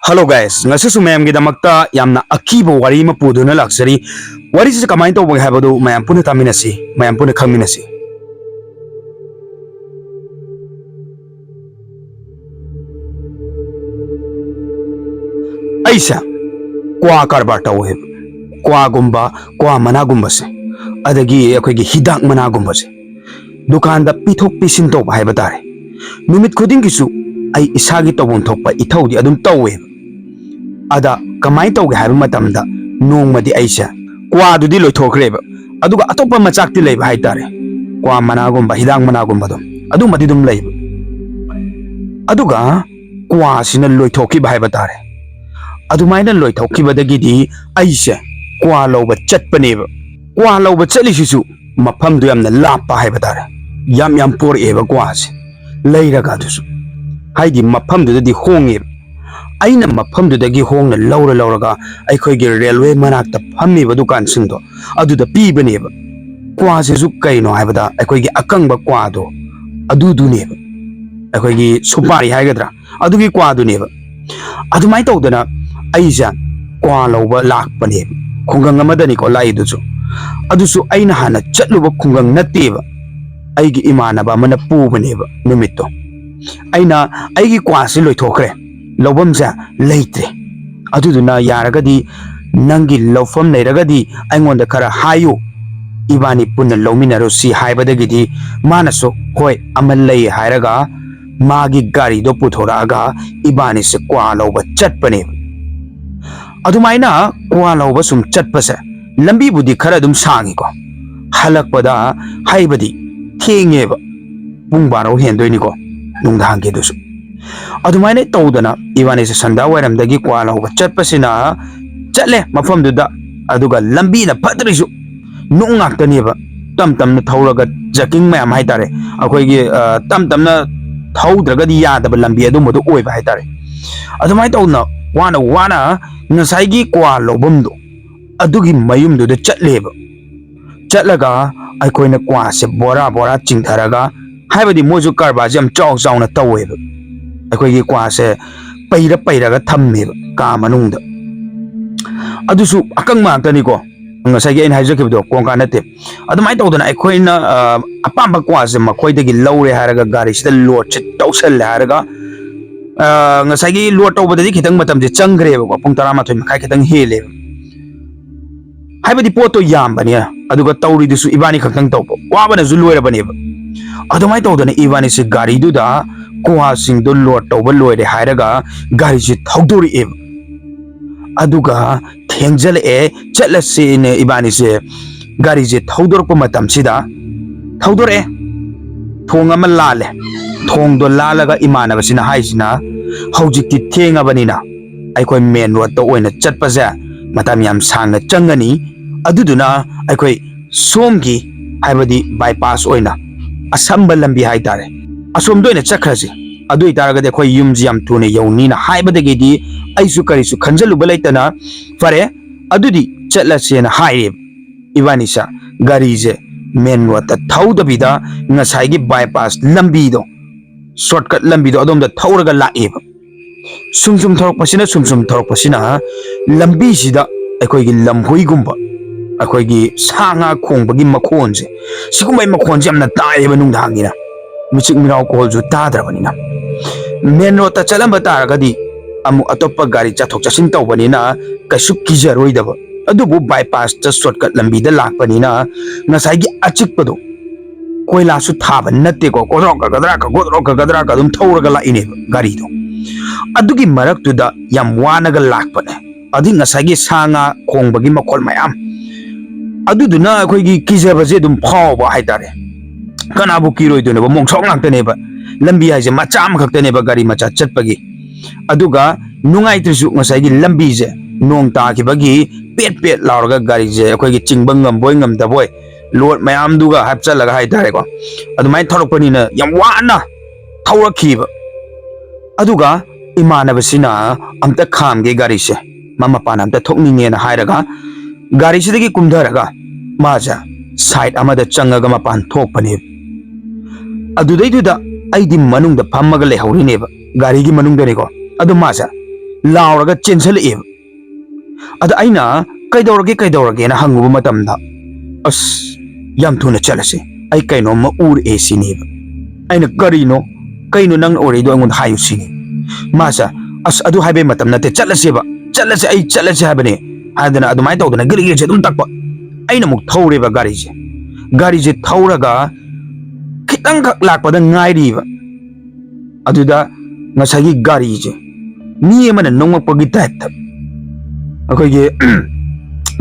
Hello guys, ngasi su mayam gidamakta yamna akiba wari ma puduna laksari. Wari se kamai to bag habadu mayam puna taminasi, mayam puna khangminasi. Aisa kwa karbar tawhe. Kwa gumba, kwa mana gumba se. Adagi akhoi gi hidak mana gumba se. Dukan da pithok pisin to ba haibadare. Numit khuding gisu ai isagi tawon thokpa ithawdi adum tawwe. Ada kamai tawge haiba matamda nongmadi aisa kwa dudi loithokhreba aduga atopa machakti leiba haitare kwa managumba hidang managumba dum adu madi dum leiba aduga kwa sina loithokhiba haiba tare adu maina loithokibadagidi aisa kwa loba chatpaneba kwa loba chalisisu mafamdu yamna lappa haiba tare yam por eba kwa se leiraga dusu haidi mafamdu dadi hongeba aina mafamdudagi hongna lauraga aikoigi railway manakta phammiba dukan singdo aduda pibaneba kwase su kaino haibada aikoigi akangba kwado aduduneba aikoigi supari haigadra adugi kwaduneba adumai tawdana aisa kwa lauba lakpaneba khungang amadani ko laidusu adusu aina hana chatluba khungang natteba aigi imanaba amana pubaneba numitto aina aigi kwase loithokre lobamza leitre aduduna yaragadi nangi lofam leiragadi aingonda khara hayu ibani punna lominaro si haibadagidi manaso hoi amal lei hairaga magi gari do puthoraga ibani se kwa loba chatpane adumaina kwa loba sum chatpase lambi budi khara dum sangi ko halakpada haibadi thengeba pung baro hendoini ko nungdang ge dusu adumaina tawdana ibani se sanda wairamdagi kwa lauba chatpasina chatle mafamduda aduga lambi na phatrisu nung ngaktaneba tamtamna thauraga jaking mayam haitare akoigi tamtamna thaudragadi yadaba lambi adumadu oiba haitare adumai tawna wana ngasaigi kwa lobamdu adugi mayumduda chatleba chatlaga aikoina kwa se bora chingtharaga haibadi moju karbaje am chawna taweba aikoigi kwase pairaga thammeba ka manungda adusu akang maktani ko ngasagi ain haijakibdo kongka nate adumai tawdana aikoina apamba kwase makoidagi lawre haraga gari sida load che tawsal haraga ngasagi load tawbadadi khitang matamje changreba ko pung 12 makai khitang hele haibadi poto yambani aduga tawri dusu ibani khakang tawbo wabana zu loirabani adumai tawdana ibani se gari duda kwa singdo load tawba loire hairaga gari se thawdori eb aduga thengjal e chatlase ne ibani se gari je thawdorpa matam sida thawdore thonga ma lale thongdo lalaga imana basina haisina haujikti thengabanina aikoi main road to oina chatpaja matam yam sangna changani aduduna aikoi somgi haibadi bypass oina asamba lambi haitare asomdoina chakhraji adui taragade khoi yumji yam tune yawnina haibadagedi aisu karisu khanjaluba laitana fare adudi chatlasena haire ibanisa gari je main road ta thawdabida ngasaigi bypass lambi do shortcut lambi do adomda thawraga laeba sumsum thorokpasina lambi sida aikoigi lamhoi gumba aikoigi sanga khongbagi makhonje sigumai makhonje amna taeba nungdangina michik mirau ko ju tadrabanina main road ta chalamba taragadi amu atopa gari chathok chasin tawbanina kasu kijaroidaba adubu bypass ta shortcut lambi da lakpanina ngasaigi achikpado koila su thaba natte ko godroka dum thawraga laine gari do adugi marak tuda yam wanaga lakpane adi ngasaigi sanga khongbagi makhol mayam aduduna akoigi kijabaje dum phawba haitare kanabu kiroiduna ba mongsong laktaneba lambi haise macham khaktaneba gari macha chatpagi aduga nungai trisu ngasaigi lambi je nong ta kibagi pet lauraga gari je akoigi chingbangam boy ngam da boy load mayam duga hapchalaga haitare ko adumai thorokpanina yam wana thaurakhiba aduga imana basina amta khamge gari se mama pana amta thokninge na hairaga gari sidagi kumdaraga maja side amada changaga mapan thokpane adudai duda aidi manung da phammaga lehaurineba gari gi manung da ne ko adu maja lauraga chensala'e ada aina kaidorage na hanguba matamda as yam thuna chalase ai kaino ma ur e sini aina karino kaino nang ore do angon hayu sini masa as adu haibe matam nate chalase ai chalase habane hadana adu mai tawdana gari je dum takpa aina muk thawre ba gari je thawraga kitang khak lakpada ngairi ba aduda ngasagi gari je ni mana nongmakpagi type ta akoige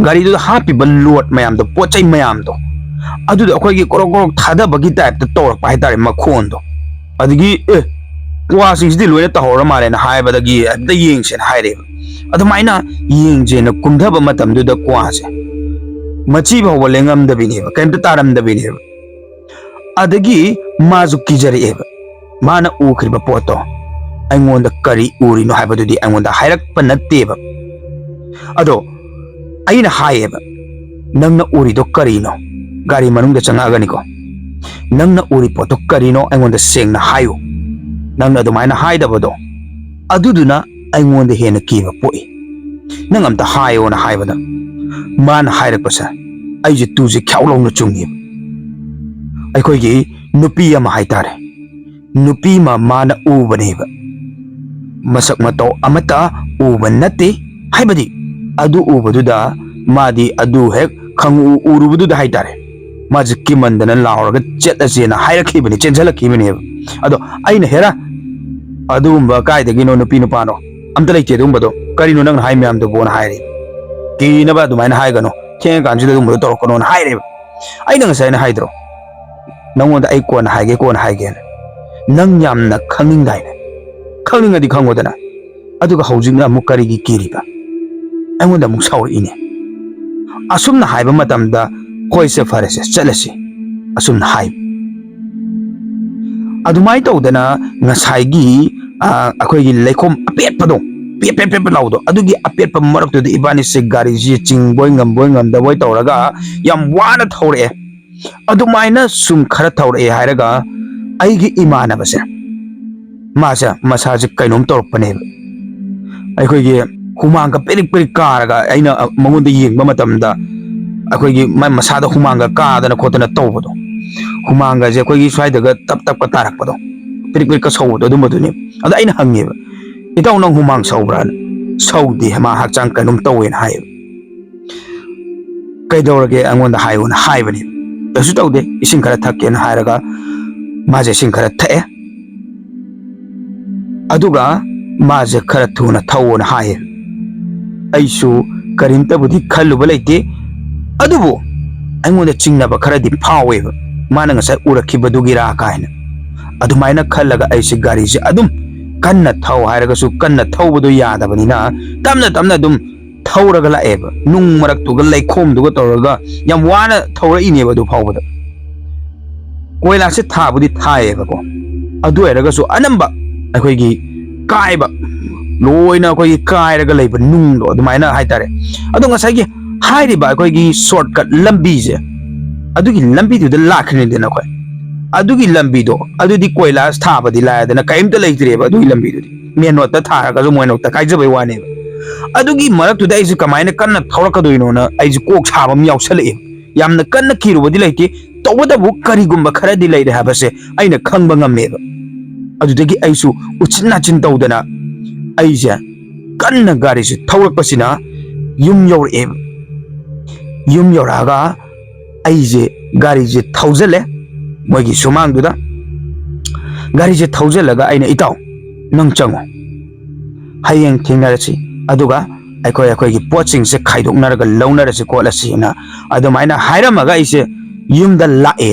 gari do happy load mayam do pochai mayam do aduda akoige korok thada bagi type ta torak pa haitare makhon do adigi wa singdi loina tahora mare na haibadagi da yengsen haire adu maina yengje na kumdhaba matam do da kwase machi ba walengam da bini ba kaimta taram da bini ba adagi mazu kijari eba mana ukriba poto aingonda kari uri no haibadudi aingonda hairakpa natteba ado aina haiyeba nangna uri do kari no gari manungda changagani ko nangna uri poto kari no aingonda sengna hayo nangna adumaina haidabado aduduna aingonda hena kiba poi nang amta hayo na haibada man hairakpasa aije tuje kyaulong na chungi aikoigi nupi ama haitare nupi ma mana ubaneba masak mato amata uban nate haibadi adu ubaduda madi adu hek khangu urubududa haitare maji kimandana lauraga chetlasena hairakibani chenjalakibani ado aina hera adumba kaidagino nupi nupano amta leite dumbado karino nang hai myam do bon haire kina ba dumaina haigano ken kanjida dumbo torokono haire aina ngasaina haidro nangwanda ai kona haige nang yamna khangingdaina khangingadi khangodana aduga hojingna mukarigi kiriba aingonda muk sauri ine asumna haiba matamda hoise farese chalasi asumna hai adumai tawdana ngasaigi akoigi leikhom apetpado pep laudo adugi apetpa marakto de ibani se gari ji chingboy ngamda boy tawraga yam wana thore adumaina sum khara thawre hairaga aigi imana base masa masaje kainom torpane aikoigi humanga perik karaga aina mangonda yengba matamda aikoigi masada humanga kadana khotana tawbodo humanga je aikoigi swaida tap ka tarakpado perik ka sawdo dumoduni ada aina hangeba itaw nang humang sawbran sawdi ma hakchang kainom tawen hay kaidorage angonda hayun haybani dasu tawde ising khara thakken hairaga maje sing khara thae aduga maje khara thuna thawon haye aisu karimta budi khalluba leite adubu aingonda chingnaba khara di phawe mana ngasa urakhibadugira kaina adumaina khallaga aisi gari je adum kanna thaw hairaga su kanna thawbudu yadabanina tamna dum thawraga laeba nung maraktuga leikhom duga tawraga yam wana thawra ineba du phawbada koila se thabudi thaeba ko adu eraga su anamba akoigi kaiba loina akoigi kairaga leiba nung do adumaina haitare adu ngasagi hairiba akoigi shortcut lambi je adugi lambi du lakhne dena ko adugi lambi do adudi koila thabadi laadana kaimta leitreba adugi lambi du menota tharaga su moinota kaijabai wane adugi maraktu da isu kamaina kanna thawrakadoino na aiju kok sabam yausale yamna kanna kirubadi leite tawada bu karigumba kharadi leire habase aina khangba ngammeba adudagi aisu uchna chin tawdana aija kanna gari se thawrakpasina yum yoraga aije gari je thawjale moigi sumang duda gari je thawjalaga aina itaw nang chango hayeng thingnarasi aduga aikoigi poching se khaidoknaraga launarasi kolasina adumaina hairamaga ise yumda lae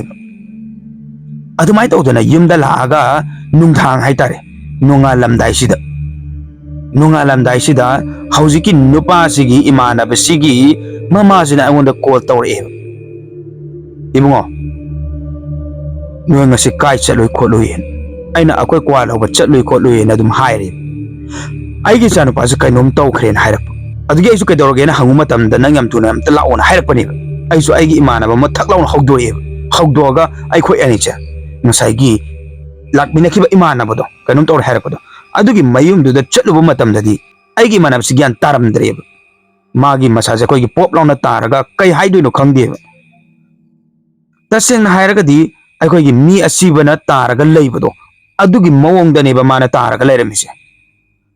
adumai tawdana yumda laaga nungthang haitare nungalamdai sida haujiki nupa sigi imana besigi mama sina angonda call tawre ibungo nuanga se kai chaloi kholoyen aina akoi kwa loba chaloi kholoyen adum haire aigi chanu pa se kainom tawkhren hairak adugi aisu kaidorage na hanguma tamda nang yam tuna am tala on hairapani aisu aigi imana ba mathak lawn hawdoga ai khoi ani cha ngasai lakmina khiba imana bodo kainom tawre hairapado adugi mayum du da chatluba matam dadi ꯑꯩꯒꯤ ꯏꯃꯥꯟꯅꯕꯁꯤ ꯒ꯭ꯌꯥꯟ ꯇꯥꯔꯝꯗ꯭ꯔꯦꯕ ꯃꯥꯒꯤ ꯃꯁꯥꯁꯦ ꯑꯩꯈꯣꯏꯒꯤ ꯄꯣꯞ ꯂꯥꯎꯅ ꯇꯥꯔꯒ ꯀꯩ ꯍꯥꯏꯗꯣꯏꯅꯣ ꯈꯪꯗꯦꯕ ꯇꯁꯦꯡꯅ ꯍꯥꯏꯔꯒꯗꯤ ꯑꯩꯈꯣꯏꯒꯤ ꯃꯤ ꯑꯁꯤꯕꯅ ꯇꯥꯔꯒ ꯂꯩꯕꯗꯣ ꯑꯗꯨꯒꯤ ꯃꯑꯣꯡꯗꯅꯦꯕ ꯃꯥꯅ ꯇꯥꯔꯒ ꯂꯩꯔꯝꯃꯤꯁꯦ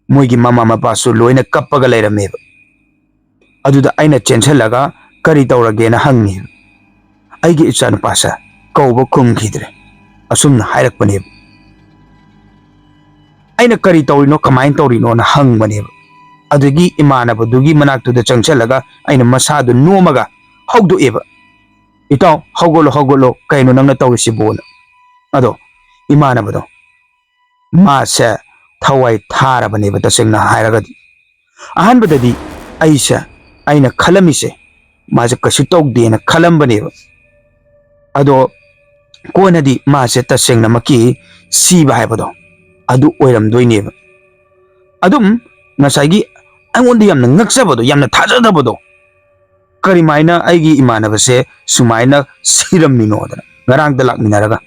ꯃꯣꯏꯒꯤ ꯃꯃꯥ ꯃꯄꯥꯁꯨ ꯂꯣꯏꯅ ꯀꯞꯄꯒ ꯂꯩꯔꯝꯃꯦꯕ ꯑꯗꯨꯗ ꯑꯩꯅ ꯆꯦꯟꯁꯤꯜꯂꯒ ꯀꯔꯤ ꯇꯧꯔꯒꯦꯅ ꯍꯪꯉꯤ ꯑꯩꯒꯤ ꯏꯆꯥꯅꯨꯄꯥꯁꯦ ꯀꯧꯕ ꯈꯨꯝꯈꯤꯗ꯭ꯔꯦ ꯑꯁꯨꯝꯅ ꯍꯥꯏꯔꯛꯄꯅꯦꯕ ꯑꯩꯅ ꯀꯔꯤ ꯇꯧꯔꯤꯅꯣ ꯀꯃꯥꯏꯅ ꯇꯧꯔꯤꯅꯣꯅ ꯍꯪꯕꯅꯦꯕ ꯑꯗꯨꯒꯤ ꯏꯃꯥꯟꯅꯕꯗꯨꯒꯤ ꯃꯅꯥꯛꯇꯨꯗ ꯆꯪꯁꯤꯜꯂꯒ ꯑꯩꯅ ꯃꯁꯥꯗꯨ ꯅꯣꯝꯃꯒ ꯍꯧꯗꯣꯛꯑꯦꯕ ꯏꯇꯥꯎ ꯍꯧꯒꯠꯂꯣ ꯍꯧꯒꯠꯂꯣ ꯀꯩꯅꯣ ꯅꯪꯅ ꯇꯧꯔꯤꯁꯤꯕꯣꯅ ꯑꯗꯣ ꯏꯃꯥꯟꯅꯕꯗꯣ ꯃꯥꯁꯦ ꯊꯋꯥꯏ ꯊꯥꯔꯕꯅꯦꯕ ꯇꯁꯦꯡꯅ ꯍꯥꯏꯔꯒꯗꯤ ꯑꯍꯥꯟꯕꯗꯗꯤ ꯑꯩꯅ ꯈꯜꯂꯝꯃꯤꯁꯦ मासे कशु तौदेना खलंबनेब अदो कोनदी मासे तसेंगनमकी सीबा हाइबदो अदु ओइरमदोइनेब अदुम नसाइगी अंगोंदि यामना ngakjabado yamna thajadabado करिमाइना आइगी इमानबसे सुमाइना सिरममिनो दना ngarang da lakminaraga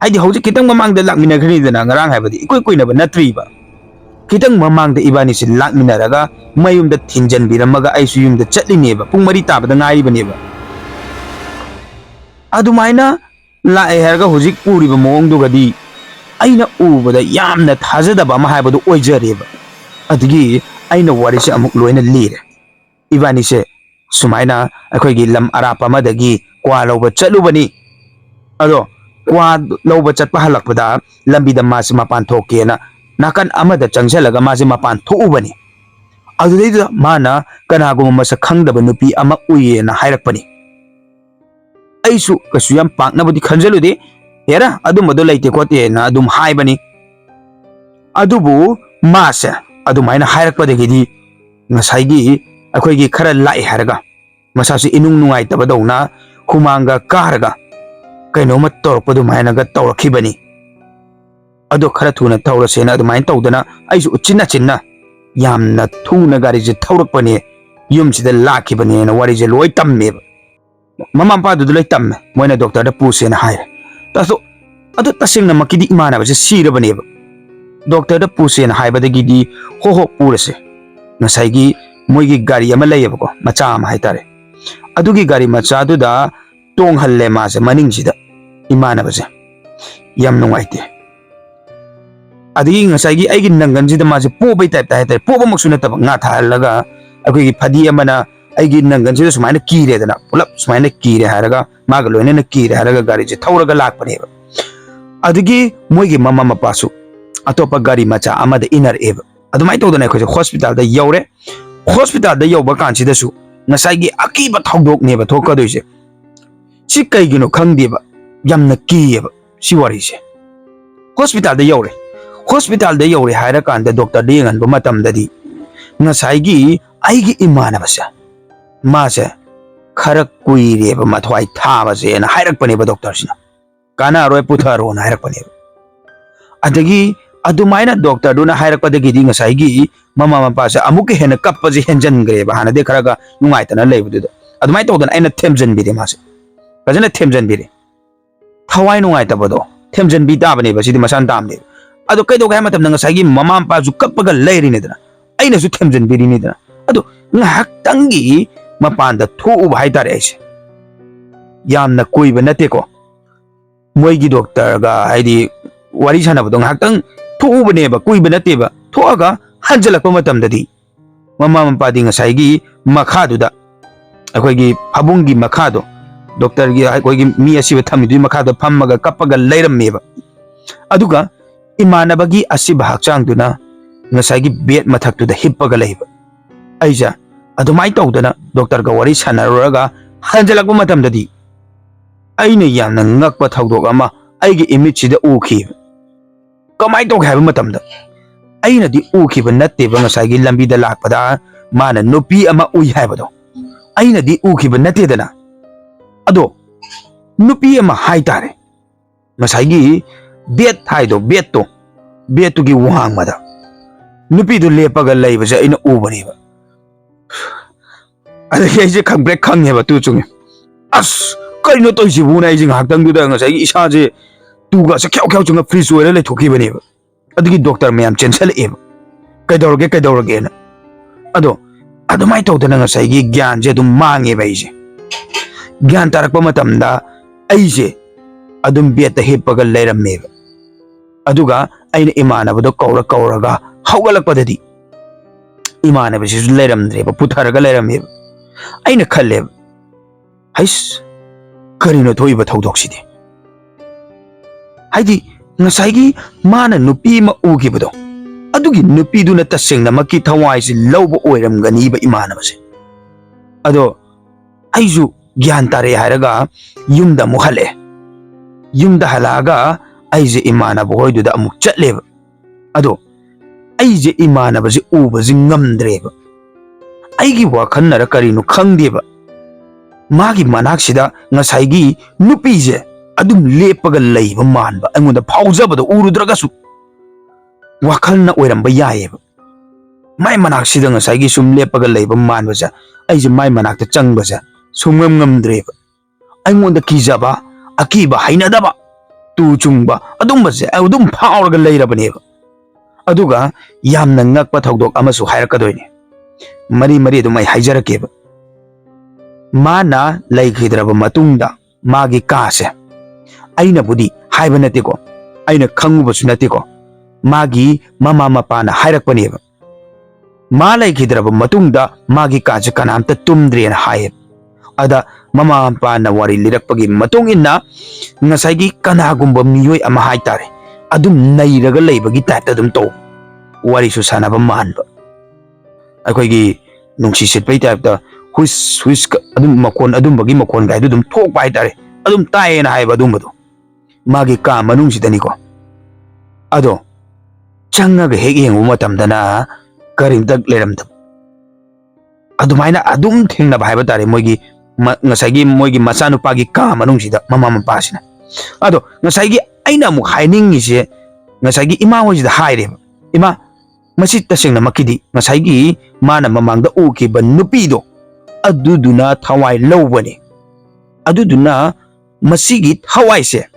आइदि हौजि कितंग ममांग da lakminaखनि दना ngarang हाइबदि इकोइ कोइनब नत्रिबा कितंग ममांग da इबानी से lakminaraga mayum da thinjan biramaga आइसु युम da चटलिनेबा पुंग मरि ताबदा ngaइबनेबा अदुमाइना लाए हरगा हुजिक उरिबा मोंगदुगदि आइना उबदा यामना थाजदबा मा हाइबदु ओइजरेबा अदगी आइना वारिसे अमुक लोइना लीरे इबानी से सुमाइना अखोइगी लम अराप अमदगी क्वा लौबा चलुबनी अदो क्वा लौबा चटपा हलकपदा लंबिदा मासे मपान थोकेना नाकन अमदा चंगजलगा मासे मपान थोउबनी अदुदैदा माना कनागुम मसा खंगदबा नुपी अमा उइयेना हाइरकपनी ऐसु कछु याम पाकनाबुदि खंजलुदे हेरा अदुमदो लैते खोतेना अदुम हाइबनी अदुबु मासे अदुमाइना हाइरकपदगिदि ngसाइगी अखोइगी खरा लाई हारगा मसासि इनुंग नुंगाइतबदौना हुमांगा कारगा कैनोम तौरकपदु माइनागा तौरखिबनी अदो खरा थुना तौरसेना अदुमाइन तौदना आइसु उचिन्ना चिन्ना यामना थुना गारिजे थौरकपने युमसिदा लाखिबनेना वारिजे लोइ तम्मेबा ममा पादु लोइ तम्मे मोइना डॉक्टर दा पुसेना हाइरे तासो अदो तसेंगना मकिदि इमानाबसे सिरबनेबा डॉक्टर दा पुसेना हाइबदगिदि हो पुरसे ngसाइगी मोइगी गाड़ी अमा लैयबको मचा अमा हाइतारे अदुगी गाड़ी मचा दुदा तोंगहल्ले मासे मनिंगसिदा इमानबसे याम नुंगाइते अदगी ngसाइगी आइगी नंगनजिदा मासे पोबै टाइप हाइतारे पोबमक्सु नतब nga थाहल्लगा अखोइगी फदी अमना आइगी नंगनजिदा सुमाइना कीरेदना पुलप सुमाइना कीरे हारगा मागा लोइना कीरे हारगा गाड़ी जे थौरगा लाकपनेबा अदगी मोइगी ममा मपासु अतोपा गाड़ी मचा अमदा इनर एबा अदुमाइ तौदना अखोइसे हॉस्पिटल दा यौरे हॉस्पिटल दा यौबा कांसिदसु ngसाइगी अकीबा थौदोकनेबा थोकदोइसे सि कैगिनो खंगदेबा यामना कीयेबा सि वारिसे हॉस्पिटल दा यौरे हाइरा कांदा डॉक्टर दे यंगनबा मतमददी ngसाइगी आइगी इमानबसे मासे खरा कुइरेबा मथवाइ थाबसेना हाइरकपनेबा डॉक्टर सिना काना रोय पुथारोना हाइरकपनेबा अदगी अदुमाइना डॉक्टर दुना हाइरकपदगिदि ngसाइगी ममा मपासे अमुक हेन कप्पजे हेंजनग्रेबा हाना दे खरागा नुंगाइतना लेबदुदा अदुमाइ तौदना आइना थेमजनबिरे मासे फजना थेमजनबिरे थवाइ नुंगाइतबदो थेमजनबि ताबनेबा सिदि मसान तामने अदो कैदोगा है मतम ngसाइगी ममा मपाजु कप्पगा लैरिनेदना आइनासु थेमजनबिरिनेदना अदो ngahaktangi mapanda tho'uba haitare aise yamna kuiba nateko moigi doctor ga haidi wari sanabado ngahaktan tho'uba neba kuiba nateba tho'aga hanjalakpa matamdadi mama mapadi ngsaigi makhaduda akoigi habungi makhado doctor gi akoigi mi asiba thamidui makhado phammaga kappaga leirammeba aduga imanabagi asiba hakchangduna ngsaigi bed mathaktuda hippaga leiba aija अदुमाइ तौदना doctor का वरी सनरगा हंजलकप मतमददी आइने यामना ngakpa थौदोक अमा आइगे इमिटसिदा उखि कमाइ तौग हाइबा मतमदा आइनादि उखिबा नत्तेबा ngसाइगी लंबिदा लाकपदा माना नुपी अमा उइ हाइबदो आइनादि उखिबा नत्तेदना अदो नुपी अमा हाइतारे ngसाइगी बेट हाइदो बेटुगी वांगमदा नुपीदो लेपगा लैबसे आइना उबनेबा अदे खंब्रेक खंगेबा तु चुंगे अस करिनो तोइसिबुना आइजे ngahakdangduda ngसाइगी इसाजे तुगा से ख्याउ ख्याउ चुंगा फ्रीज ओइरा लेथोखिबनेबा अदगी डॉक्टर मैम चेंसल एबा कैदौरगे ना ꯑꯗꯣ ꯑꯗꯨꯃꯥꯏꯅ ꯇꯧꯗꯅ ꯉꯁꯥꯏꯒꯤ ꯒ꯭ꯌꯥꯟꯁꯦ ꯑꯗꯨꯝ ꯃꯥꯡꯉꯦꯕ ꯑꯩꯁꯦ ꯒ꯭ꯌꯥꯟ ꯇꯥꯔꯛꯄ ꯃꯇꯝꯗ ꯑꯩꯁꯦ ꯑꯗꯨꯝ ꯕꯦꯠꯇ ꯍꯤꯞꯄꯒ ꯂꯩꯔꯝꯃꯦꯕ ꯑꯗꯨꯒ ꯑꯩꯅ ꯏꯃꯥꯟꯅꯕꯗꯣ ꯀꯧꯔꯒ ꯍꯧꯒꯠꯂꯛꯄꯗꯗꯤ ꯏꯃꯥꯟꯅꯕꯁꯤꯁꯨ ꯂꯩꯔꯝꯗ꯭ꯔꯦꯕ ꯄꯨꯊꯔꯒ ꯂꯩꯔꯝꯃꯦꯕ ꯑꯩꯅ ꯈꯜꯂꯦꯕ ꯍꯩꯁ ꯀꯔꯤꯅꯣ ꯊꯣꯛꯏꯕ ꯊꯧꯗꯣꯛꯁꯤꯗꯤ ꯍꯥꯏꯗꯤ ꯉꯁꯥꯏꯒꯤ ꯃꯥꯅ ꯅꯨꯄꯤ ꯑꯃ ꯎꯈꯤꯕꯗꯣ ꯑꯗꯨꯒꯤ ꯅꯨꯄꯤꯗꯨꯅ ꯇꯁꯦꯡꯅꯃꯛꯀꯤ ꯊꯋꯥꯏꯁꯤ ꯂꯧꯕ ꯑꯣꯏꯔꯝꯒꯅꯤꯕ ꯏꯃꯥꯟꯅꯕꯁꯦ ꯑꯗꯣ ꯑꯩꯁꯨ ꯒ꯭ꯌꯥꯟ ꯇꯥꯔꯦ ꯍꯥꯏꯔꯒ ꯌꯨꯝꯗ ꯑꯃꯨꯛ ꯍꯜꯂꯛꯑꯦ ꯌꯨꯝꯗ ꯍꯜꯂꯛꯑꯒ ꯑꯩꯁꯦ ꯏꯃꯥꯟꯅꯕ ꯍꯣꯏꯗꯨꯗ ꯑꯃꯨꯛ ꯆꯠꯂꯦꯕ ꯑꯗꯣ ꯑꯩꯁꯦ ꯏꯃꯥꯟꯅꯕꯁꯦ ꯎꯕꯁꯤ ꯉꯝꯗ꯭ꯔꯦꯕ ꯑꯩꯒꯤ ꯋꯥꯈꯜꯅꯔ ꯀꯔꯤꯅꯣ ꯈꯪꯗꯦꯕ ꯃꯥꯒꯤ ꯃꯅꯥꯛꯁꯤꯗ ꯉꯁꯥꯏꯒꯤ ꯅꯨꯄꯤꯁꯦ ꯑꯗꯨꯝ ꯂꯦꯞꯄꯒ ꯂꯩꯕ ꯃꯥꯟꯕ ꯑꯩꯉꯣꯟꯗ ꯐꯥꯎꯖꯕꯗꯣ ꯎꯔꯨꯗ꯭ꯔꯒꯁꯨ ꯋꯥꯈꯜꯅ ꯑꯣꯏꯔꯝꯕ ꯌꯥꯏꯌꯦꯕ ꯃꯥꯏ ꯃꯅꯥꯛꯁꯤꯗ ꯉꯁꯥꯏꯒꯤ ꯁꯨꯝ ꯂꯦꯞꯄꯒ ꯂꯩꯕ ꯃꯥꯟꯕꯁꯦ ꯑꯩꯁꯦ ꯃꯥꯏ ꯃꯅꯥꯛꯇ ꯆꯪꯕꯁꯦ ꯁꯨꯡꯉꯝ ꯉꯝꯗ꯭ꯔꯦꯕ ꯑꯩꯉꯣꯟꯗ ꯀꯤꯖꯕ ꯑꯀꯤꯕ ꯍꯩꯅꯗꯕ ꯇꯨ ꯆꯨꯡꯕ ꯑꯗꯨꯝꯕꯁꯦ ꯑꯩ ꯑꯗꯨꯝ ꯐꯥꯎꯔꯒ ꯂꯩꯔꯕꯅꯦꯕ ꯑꯗꯨꯒ ꯌꯥꯝꯅ ꯉꯛꯄ ꯊꯧꯗꯣꯛ ꯑꯃꯁꯨ ꯍꯥꯏꯔꯛꯀꯗꯣꯏꯅꯦ ꯃꯔꯤ ꯑꯗꯨꯝ ꯑꯩ ꯍꯥꯏꯖꯔꯛꯀꯦꯕ ꯃꯥꯅ ꯂꯩꯈꯤꯗ꯭ꯔꯕ ꯃꯇꯨꯡꯗ ꯃꯥꯒꯤ ꯀꯥꯁꯦ ꯑꯩꯅꯕꯨꯗꯤ ꯍꯥꯏꯕ ꯅꯠꯇꯦꯀꯣ ꯑꯩꯅ ꯈꯪꯉꯨꯕꯁꯨ ꯅꯠꯇꯦꯀꯣ ꯃꯥꯒꯤ ꯃꯃꯥ ꯃꯄꯥꯅ ꯍꯥꯏꯔꯛꯄꯅꯦꯕ ꯃꯥ ꯂꯩꯈꯤꯗ꯭ꯔꯕ ꯃꯇꯨꯡꯗ ꯃꯥꯒꯤ ꯀꯥꯁꯦ ꯀꯅꯥꯝꯇ ꯇꯨꯝꯗ꯭ꯔꯦꯅ ꯍꯥꯏꯌꯦꯕ ꯑꯗ ꯃꯃꯥ ꯃꯄꯥꯅ ꯋꯥꯔꯤ ꯂꯤꯔꯛꯄꯒꯤ ꯃꯇꯨꯡ ꯏꯟꯅ ꯉꯁꯥꯏꯒꯤ ꯀꯅꯥꯒꯨꯝꯕ ꯃꯤꯑꯣꯏ ꯑꯃ ꯍꯥꯏꯇꯥꯔꯦ ꯑꯗꯨꯝ ꯅꯩꯔꯒ ꯂꯩꯕꯒꯤ ꯇꯥꯏꯞꯇ ꯑꯗꯨꯝ ꯇꯧ ꯋꯥꯔꯤꯁꯨ ꯁꯥꯟꯅꯕ ꯃꯥꯟꯕ ꯑꯩꯈꯣꯏꯒꯤ ꯅꯨꯡꯁꯤ ꯁꯤꯠꯄꯒꯤ ꯇꯥꯏꯞꯇ ꯍꯨꯏꯁ ꯍꯨꯏꯁ ꯑꯗꯨꯝ ꯃꯈꯣꯟ ꯑꯗꯨꯝꯕꯒꯤ ꯃꯈꯣꯟ ꯒꯥꯏꯗꯨ ꯑꯗꯨꯝ ꯊꯣꯛꯄ ꯍꯥꯏꯇꯥꯔꯦ ꯑꯗꯨꯝ ꯇꯥꯏꯌꯦꯅ ꯍꯥꯏꯕ ꯑꯗꯨꯝꯕꯗꯣ ꯃꯥꯒꯤ ꯀꯥ ꯃꯅꯨꯡꯁꯤꯗꯅꯤꯀꯣ ꯑꯗꯣ ꯆꯪꯉꯒ ꯍꯦꯛ ꯌꯦꯡꯕ ꯃꯇꯝꯗꯅ ꯀꯔꯤꯝꯇ ꯂꯩꯔꯝꯗꯕ ꯑꯗꯨꯃꯥꯏꯅ ꯑꯗꯨꯝ ꯊꯦꯡꯅꯕ ꯍꯥꯏꯕ ꯇꯥꯔꯦ ꯉꯁꯥꯏꯒꯤ ꯃꯣꯏꯒꯤ ꯃꯆꯥꯅꯨꯄꯥꯒꯤ ꯀꯥ ꯃꯅꯨꯡꯁꯤꯗ ꯃꯃꯥ ꯃꯄꯥꯁꯤꯅ ꯑꯗꯣ ꯉꯁꯥꯏꯒꯤ ꯑꯩꯅ ꯑꯃꯨꯛ ꯍꯥꯏꯅꯤꯡꯉꯤꯁꯦ ꯉꯁꯥꯏꯒꯤ ꯏꯃꯥ ꯍꯣꯏꯁꯤꯗ ꯍꯥꯏꯔꯦꯕ ꯏꯃꯥ ꯃꯁꯤ ꯇꯁꯦꯡꯅꯃꯛꯀꯤꯗꯤ ꯉꯁꯥꯏꯒꯤ ꯃꯥꯅ ꯃꯃꯥꯡꯗ ꯎꯈꯤꯕ ꯅꯨꯄꯤꯗꯣ ꯑꯗꯨꯗꯨꯅ ꯊꯋꯥꯏ ꯂꯧꯕꯅꯤ ꯑꯗꯨꯗꯨꯅ ꯃꯁꯤꯒꯤ ꯊꯋꯥꯏꯁꯦ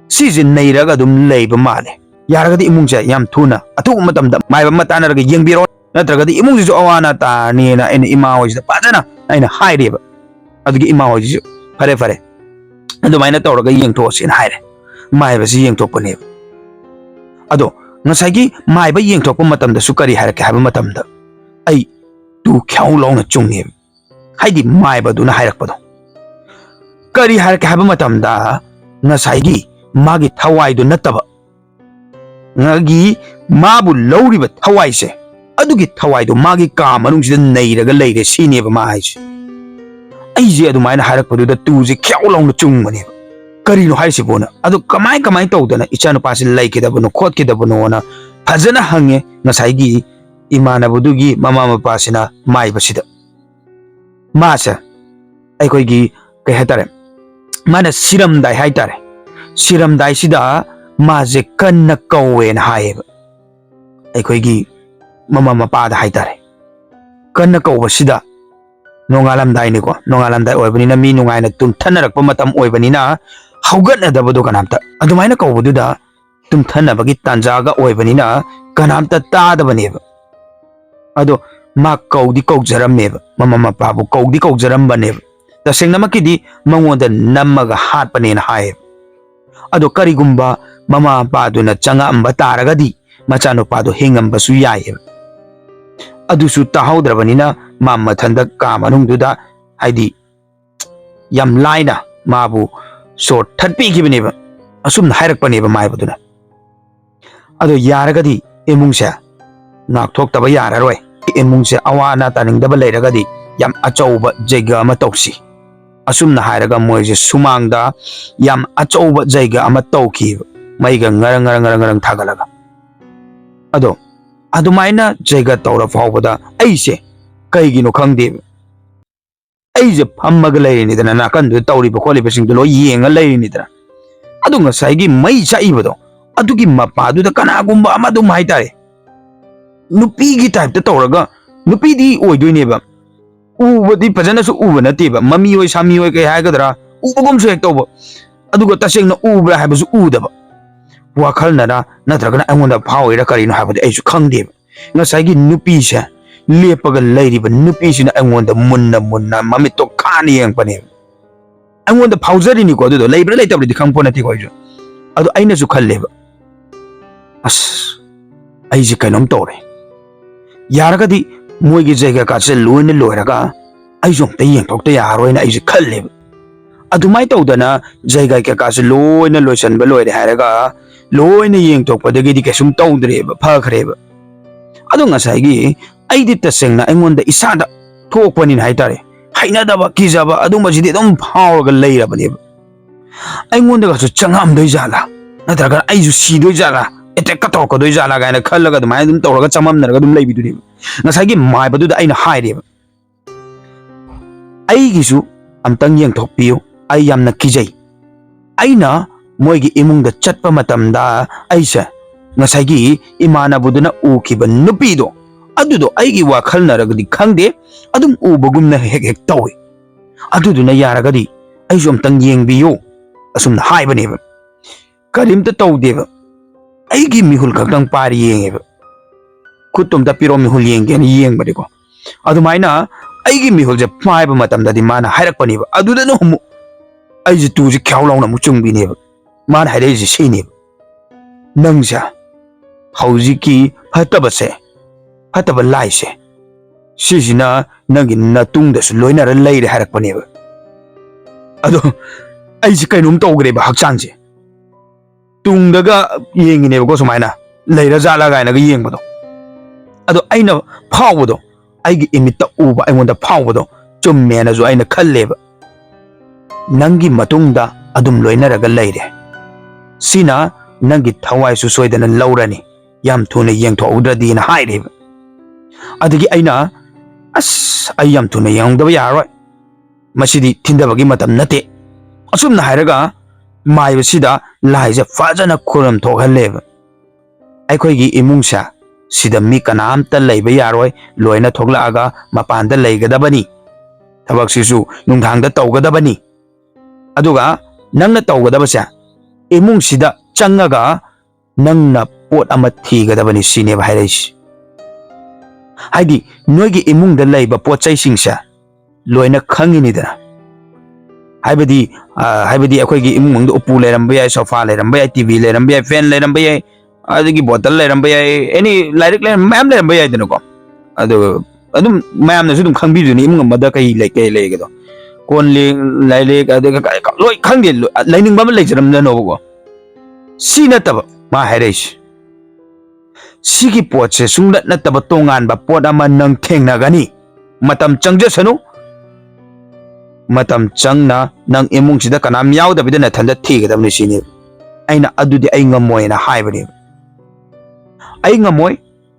ꯁꯤꯁꯦ ꯅꯩꯔꯒ ꯑꯗꯨꯝ ꯂꯩꯕ ꯃꯥꯜꯂꯦ ꯌꯥꯔꯒꯗꯤ ꯏꯃꯨꯡꯁꯦ ꯌꯥꯝ ꯊꯨꯅ ꯑꯊꯨꯕ ꯃꯇꯝꯗ ꯃꯥꯏꯕ ꯑꯃ ꯇꯥꯟꯅꯔꯒ ꯌꯦꯡꯕꯤꯔꯣ ꯅꯠꯇ꯭ꯔꯒꯗꯤ ꯏꯃꯨꯡꯁꯤꯁꯨ ꯑꯋꯥ ꯑꯅꯥ ꯇꯥꯔꯅꯤꯅ ꯑꯩꯅ ꯏꯃꯥ ꯍꯣꯏꯁꯤꯗ ꯐꯖꯅ ꯑꯩꯅ ꯍꯥꯏꯔꯦꯕ ꯑꯗꯨꯒꯤ ꯏꯃꯥ ꯍꯣꯏꯁꯤꯁꯨ ꯐꯔꯦ ꯑꯗꯨꯃꯥꯏꯅ ꯇꯧꯔꯒ ꯌꯦꯡꯊꯣꯛꯑꯁꯦꯅ ꯍꯥꯏꯔꯦ ꯃꯥꯏꯕꯁꯤ ꯌꯦꯡꯊꯣꯛꯄꯅꯦꯕ ꯑꯗꯣ ꯉꯁꯥꯏꯒꯤ ꯃꯥꯏꯕ ꯌꯦꯡꯊꯣꯛꯄ ꯃꯇꯝꯗꯁꯨ ꯀꯔꯤ ꯍꯥꯏꯔꯛꯀꯦ ꯍꯥꯏꯕ ꯃꯇꯝꯗ ꯑꯩ ꯇꯨ ꯈ꯭ꯌꯥꯎ ꯂꯥꯎꯅ ꯆꯨꯡꯉꯦꯕ ꯍꯥꯏꯗꯤ ꯃꯥꯏꯕꯗꯨꯅ ꯍꯥꯏꯔꯛꯄꯗꯣ ꯀꯔꯤ ꯍꯥꯏꯔꯛꯀꯦ ꯍꯥꯏꯕ ꯃꯇꯝꯗ ꯉꯁꯥꯏꯒꯤ ꯃꯥꯒꯤ ꯊꯋꯥꯏꯗꯨ ꯅꯠꯇꯕ ꯉꯒꯤ ꯃꯥꯕꯨ ꯂꯧꯔꯤꯕ ꯊꯋꯥꯏꯁꯦ ꯑꯗꯨꯒꯤ ꯊꯋꯥꯏꯗꯣ ꯃꯥꯒꯤ ꯀꯥ ꯃꯅꯨꯡꯁꯤꯗ ꯅꯩꯔꯒ ꯂꯩꯔꯦ ꯁꯤꯅꯦꯕ ꯃꯥ ꯍꯥꯏꯁꯦ ꯑꯩꯁꯦ ꯑꯗꯨꯃꯥꯏꯅ ꯍꯥꯏꯔꯛꯄꯗꯨꯗ ꯇꯨꯁꯦ ꯈ꯭ꯌꯥꯎ ꯂꯥꯎꯅ ꯆꯨꯡꯕꯅꯦꯕ ꯀꯔꯤꯅꯣ ꯍꯥꯏꯁꯤꯕꯣꯅ ꯑꯗꯨ ꯀꯃꯥꯏ ꯇꯧꯗꯅ ꯏꯆꯥꯅꯨꯄꯥꯁꯤ ꯂꯩꯈꯤꯗꯕꯅꯣ ꯈꯣꯠꯈꯤꯗꯕꯅꯣꯅ ꯐꯖꯅ ꯍꯪꯉꯦ ꯉꯁꯥꯏꯒꯤ ꯏꯃꯥꯟꯅꯕꯗꯨꯒꯤ ꯃꯃꯥ ꯃꯄꯥꯁꯤꯅ ꯃꯥꯏꯕꯁꯤꯗ ꯃꯥꯁꯦ ꯑꯩꯈꯣꯏꯒꯤ ꯀꯩ ꯍꯥꯏꯇꯥꯔꯦ ꯃꯥꯅ ꯁꯤꯔꯝꯗꯥꯏ ꯍꯥꯏꯇꯥꯔꯦ ꯁꯤꯔꯝꯗꯥꯏꯁꯤꯗ ꯃꯥꯁꯦ ꯀꯟꯅ ꯀꯧꯋꯦꯅ ꯍꯥꯏꯌꯦꯕ ꯑꯩꯈꯣꯏꯒꯤ ꯃꯃꯥ ꯃꯄꯥꯗ ꯍꯥꯏꯇꯥꯔꯦ ꯀꯟꯅ ꯀꯧꯕꯁꯤꯗ ꯅꯣꯡꯉꯥꯜꯂꯝꯗꯥꯏꯅꯤꯀꯣ ꯅꯣꯡꯉꯥꯜꯂꯝꯗꯥꯏ ꯑꯣꯏꯕꯅꯤꯅ ꯃꯤ ꯅꯨꯡꯉꯥꯏꯅ ꯇꯨꯝꯊꯅꯔꯛꯄ ꯃꯇꯝ ꯑꯣꯏꯕꯅꯤꯅ ꯍꯧꯒꯠꯅꯗꯕꯗꯣ ꯀꯅꯥꯝꯇ ꯑꯗꯨꯃꯥꯏꯅ ꯀꯧꯕꯗꯨꯗ ꯇꯨꯝꯊꯅꯕꯒꯤ ꯇꯥꯟꯖꯥꯒ ꯑꯣꯏꯕꯅꯤꯅ ꯀꯅꯥꯝꯇ ꯇꯥꯗꯕꯅꯦꯕ ꯑꯗꯣ ꯃꯥ ꯀꯧꯖꯔꯝꯃꯦꯕ ꯃꯃꯥ ꯃꯄꯥꯕꯨ ꯀꯧꯖꯔꯝꯕꯅꯦꯕ ꯇꯁꯦꯡꯅꯃꯛꯀꯤꯗꯤ ꯃꯉꯣꯟꯗ ꯅꯝꯃꯒ ꯍꯥꯠꯄꯅꯦꯅ ꯍꯥꯏꯌꯦꯕ ꯑꯗꯣ ꯀꯔꯤꯒꯨꯝꯕ ꯃꯃꯥ ꯃꯄꯥꯗꯨꯅ ꯆꯪꯉꯛꯑꯝꯕ ꯇꯥꯔꯒꯗꯤ ꯃꯆꯥꯅꯨꯄꯥꯗꯣ ꯍꯤꯡꯉꯝꯕꯁꯨ ꯌꯥꯏꯌꯦꯕ ꯑꯗꯨꯁꯨ ꯇꯥꯍꯧꯗ꯭ꯔꯕꯅꯤꯅ ꯃꯥ ꯃꯊꯟꯗ ꯀꯥ ꯃꯅꯨꯡꯗꯨꯗ ꯍꯥꯏꯗꯤ ꯌꯥꯝ ꯂꯥꯏꯅ ꯃꯥꯕꯨ ꯁꯣꯔ ꯊꯠꯄꯤꯈꯤꯕꯅꯦꯕ ꯑꯁꯨꯝꯅ ꯍꯥꯏꯔꯛꯄꯅꯦꯕ ꯃꯥꯏꯕꯗꯨꯅ ꯑꯗꯣ ꯌꯥꯔꯒꯗꯤ ꯏꯃꯨꯡꯁꯦ ꯉꯥꯛꯊꯣꯛꯇꯕ ꯌꯥꯔꯔꯣꯏ ꯏꯃꯨꯡꯁꯦ ꯑꯋꯥ ꯑꯅꯥ ꯇꯥꯅꯤꯡꯗꯕ ꯂꯩꯔꯒꯗꯤ ꯌꯥꯝ ꯑꯆꯧꯕ ꯖꯩꯒ ꯑꯃ ꯇꯧꯁꯤ ꯑꯁꯨꯝꯅ ꯍꯥꯏꯔꯒ ꯃꯣꯏꯁꯦ ꯁꯨꯃꯥꯡꯗ ꯌꯥꯝ ꯑꯆꯧꯕ ꯖꯩꯒ ꯑꯃ ꯇꯧꯈꯤꯕ ꯃꯩꯒ ꯉꯔꯪ ꯊꯥꯒꯠꯂꯒ ꯑꯗꯣ ꯑꯗꯨꯃꯥꯏꯅ ꯖꯩꯒ ꯇꯧꯔ ꯐꯥꯎꯕꯗ ꯑꯩꯁꯦ ꯀꯩꯒꯤꯅꯣ ꯈꯪꯗꯦꯕ ꯑꯩꯁꯦ ꯐꯝꯃꯒ ꯂꯩꯔꯤꯅꯤꯗꯅ ꯅꯥꯀꯟꯗꯨꯗ ꯇꯧꯔꯤꯕ ꯈꯣꯠꯂꯤꯕꯁꯤꯡꯗꯨ ꯂꯣꯏ ꯌꯦꯡꯉ ꯂꯩꯔꯤꯅꯤꯗꯅ ꯑꯗꯣ ꯉꯁꯥꯏꯒꯤ ꯃꯩ ꯆꯥꯛꯏꯕꯗꯣ ꯑꯗꯨꯒꯤ ꯃꯄꯥꯗꯨꯗ ꯀꯅꯥꯒꯨꯝꯕ ꯑꯃ ꯑꯗꯨꯝ ꯍꯥꯏꯇꯥꯔꯦ ꯅꯨꯄꯤꯒꯤ ꯇꯥꯏꯞꯇ ꯇꯧꯔꯒ ꯅꯨꯄꯤꯗꯤ ꯑꯣꯏꯗꯣꯏꯅꯦꯕ ꯎꯕꯗꯤ ꯐꯖꯅꯁꯨ ꯎꯕ ꯅꯠꯇꯦꯕ ꯃꯃꯤ ꯑꯣꯏ ꯁꯥꯃꯤ ꯑꯣꯏ ꯀꯩ ꯍꯥꯏꯒꯗ꯭ꯔꯥ ꯎꯕꯒꯨꯝꯁꯨ ꯍꯦꯛ ꯇꯧꯕ ꯑꯗꯨꯒ ꯇꯁꯦꯡꯅ ꯎꯕ꯭ꯔꯥ ꯍꯥꯏꯕꯁꯨ ꯎꯗꯕ ꯋꯥꯈꯜꯅꯔ ꯅꯠꯇ꯭ꯔꯒꯅ ꯑꯩꯉꯣꯟꯗ ꯐꯥꯎꯏꯔꯥ ꯀꯔꯤꯅꯣ ꯍꯥꯏꯕꯗꯤ ꯑꯩꯁꯨ ꯈꯪꯗꯦꯕ ꯉꯁꯥꯏꯒꯤ ꯅꯨꯄꯤꯁꯦ lepaga leiriba nupisina angonda munna mamito khani yengpane angonda phaujari ni ko do leibra leitabri di khangpo nati ko ju adu aina ju khalleba as ai ji kainom tore yaragadi moigi jaiga ka se loina loiraga ai jom te yeng thok te yaroina ai ji khalleba adumai tawdana jaiga ke ka se loina loisan ba loire haraga loina yeng thok padagi di kesum tawdreba phakreba adu ngasai gi ai di tasengna engonda isada thokpani haitare hainadaba kijaba adu majidi dum phawga leirabani engonda ga changam doi jala natraga ai ju si doi jala attack ka tok doi jala ga na khallaga dum ai dum tawraga chamam naraga dum leibi duri ngasai gi mai badu da aina haire ai gi su amtang yeng thok piu ai yamna kijai aina moigi imung da chatpa matamda aisa ngasai gi imana buduna ukiba nupido adudo aigi wakhal naragadi khangde adum ubagumna hek tawi aduduna yaragadi ai jomtang yengbiyo asumna haibane karimta tawdeba aigi mihul khakdang pari yengeba khutum ta piro mihul yengge ni yengbade ko adumaina aigi mihul je phaiba matamda di mana hairakpani ba aduda no mu ai je tu je khyaulawna mu chungbi ne ba mana haire je sei ne nangja hauji fataba laise sisina nangi natung da su loina ra leire harakpani ba ado ai ji kainum tawgre ba hakchang je tung daga yengi ne ko sumaina leira jala ga na ga yeng bado ado aina phawdo ai gi imita uba ai ngonda phawdo chumme na zo aina khalle ba nangi matungda adum loina ra ga leire sina nangi thawai su soidana laurani yam thuna yeng thawdadi na haire adagi aina as ai yam thuna yeng da ya roi masidi thindabagi matam nate asumna hairaga mai sida laija fajana khuram thokhalle aikoi gi imungsa sida mi kanamta leiba yaroi loina thoklaaga mapanda leigadabani thabak sisu nungthangda tawgadabani aduga nangna tawgadabasa imung sida changaga nangna pot ama thigadabani sine bhairais haidi noigi imungda leiba pochai singsa loina khangini dana haibadi akhoi gi imung upu leramba yai sofa leramba yai tv leramba yai fan leramba yai adagi bottle leramba yai any lyric leramba leramba yai dana ko adum mayam na sudum khangbi duni imung amada kai lege do kon le laile ka loi khangde laining ba leijaram na no ko sina taba ma hairais sigi potse sunglat na taba tongan ba pot ama nang thengna gani matam changja sanu matam changna nang imung sida kanam yaw da bidana thanda thigadabni sini aina adudi ai ngamoi na haibani ai ngamoi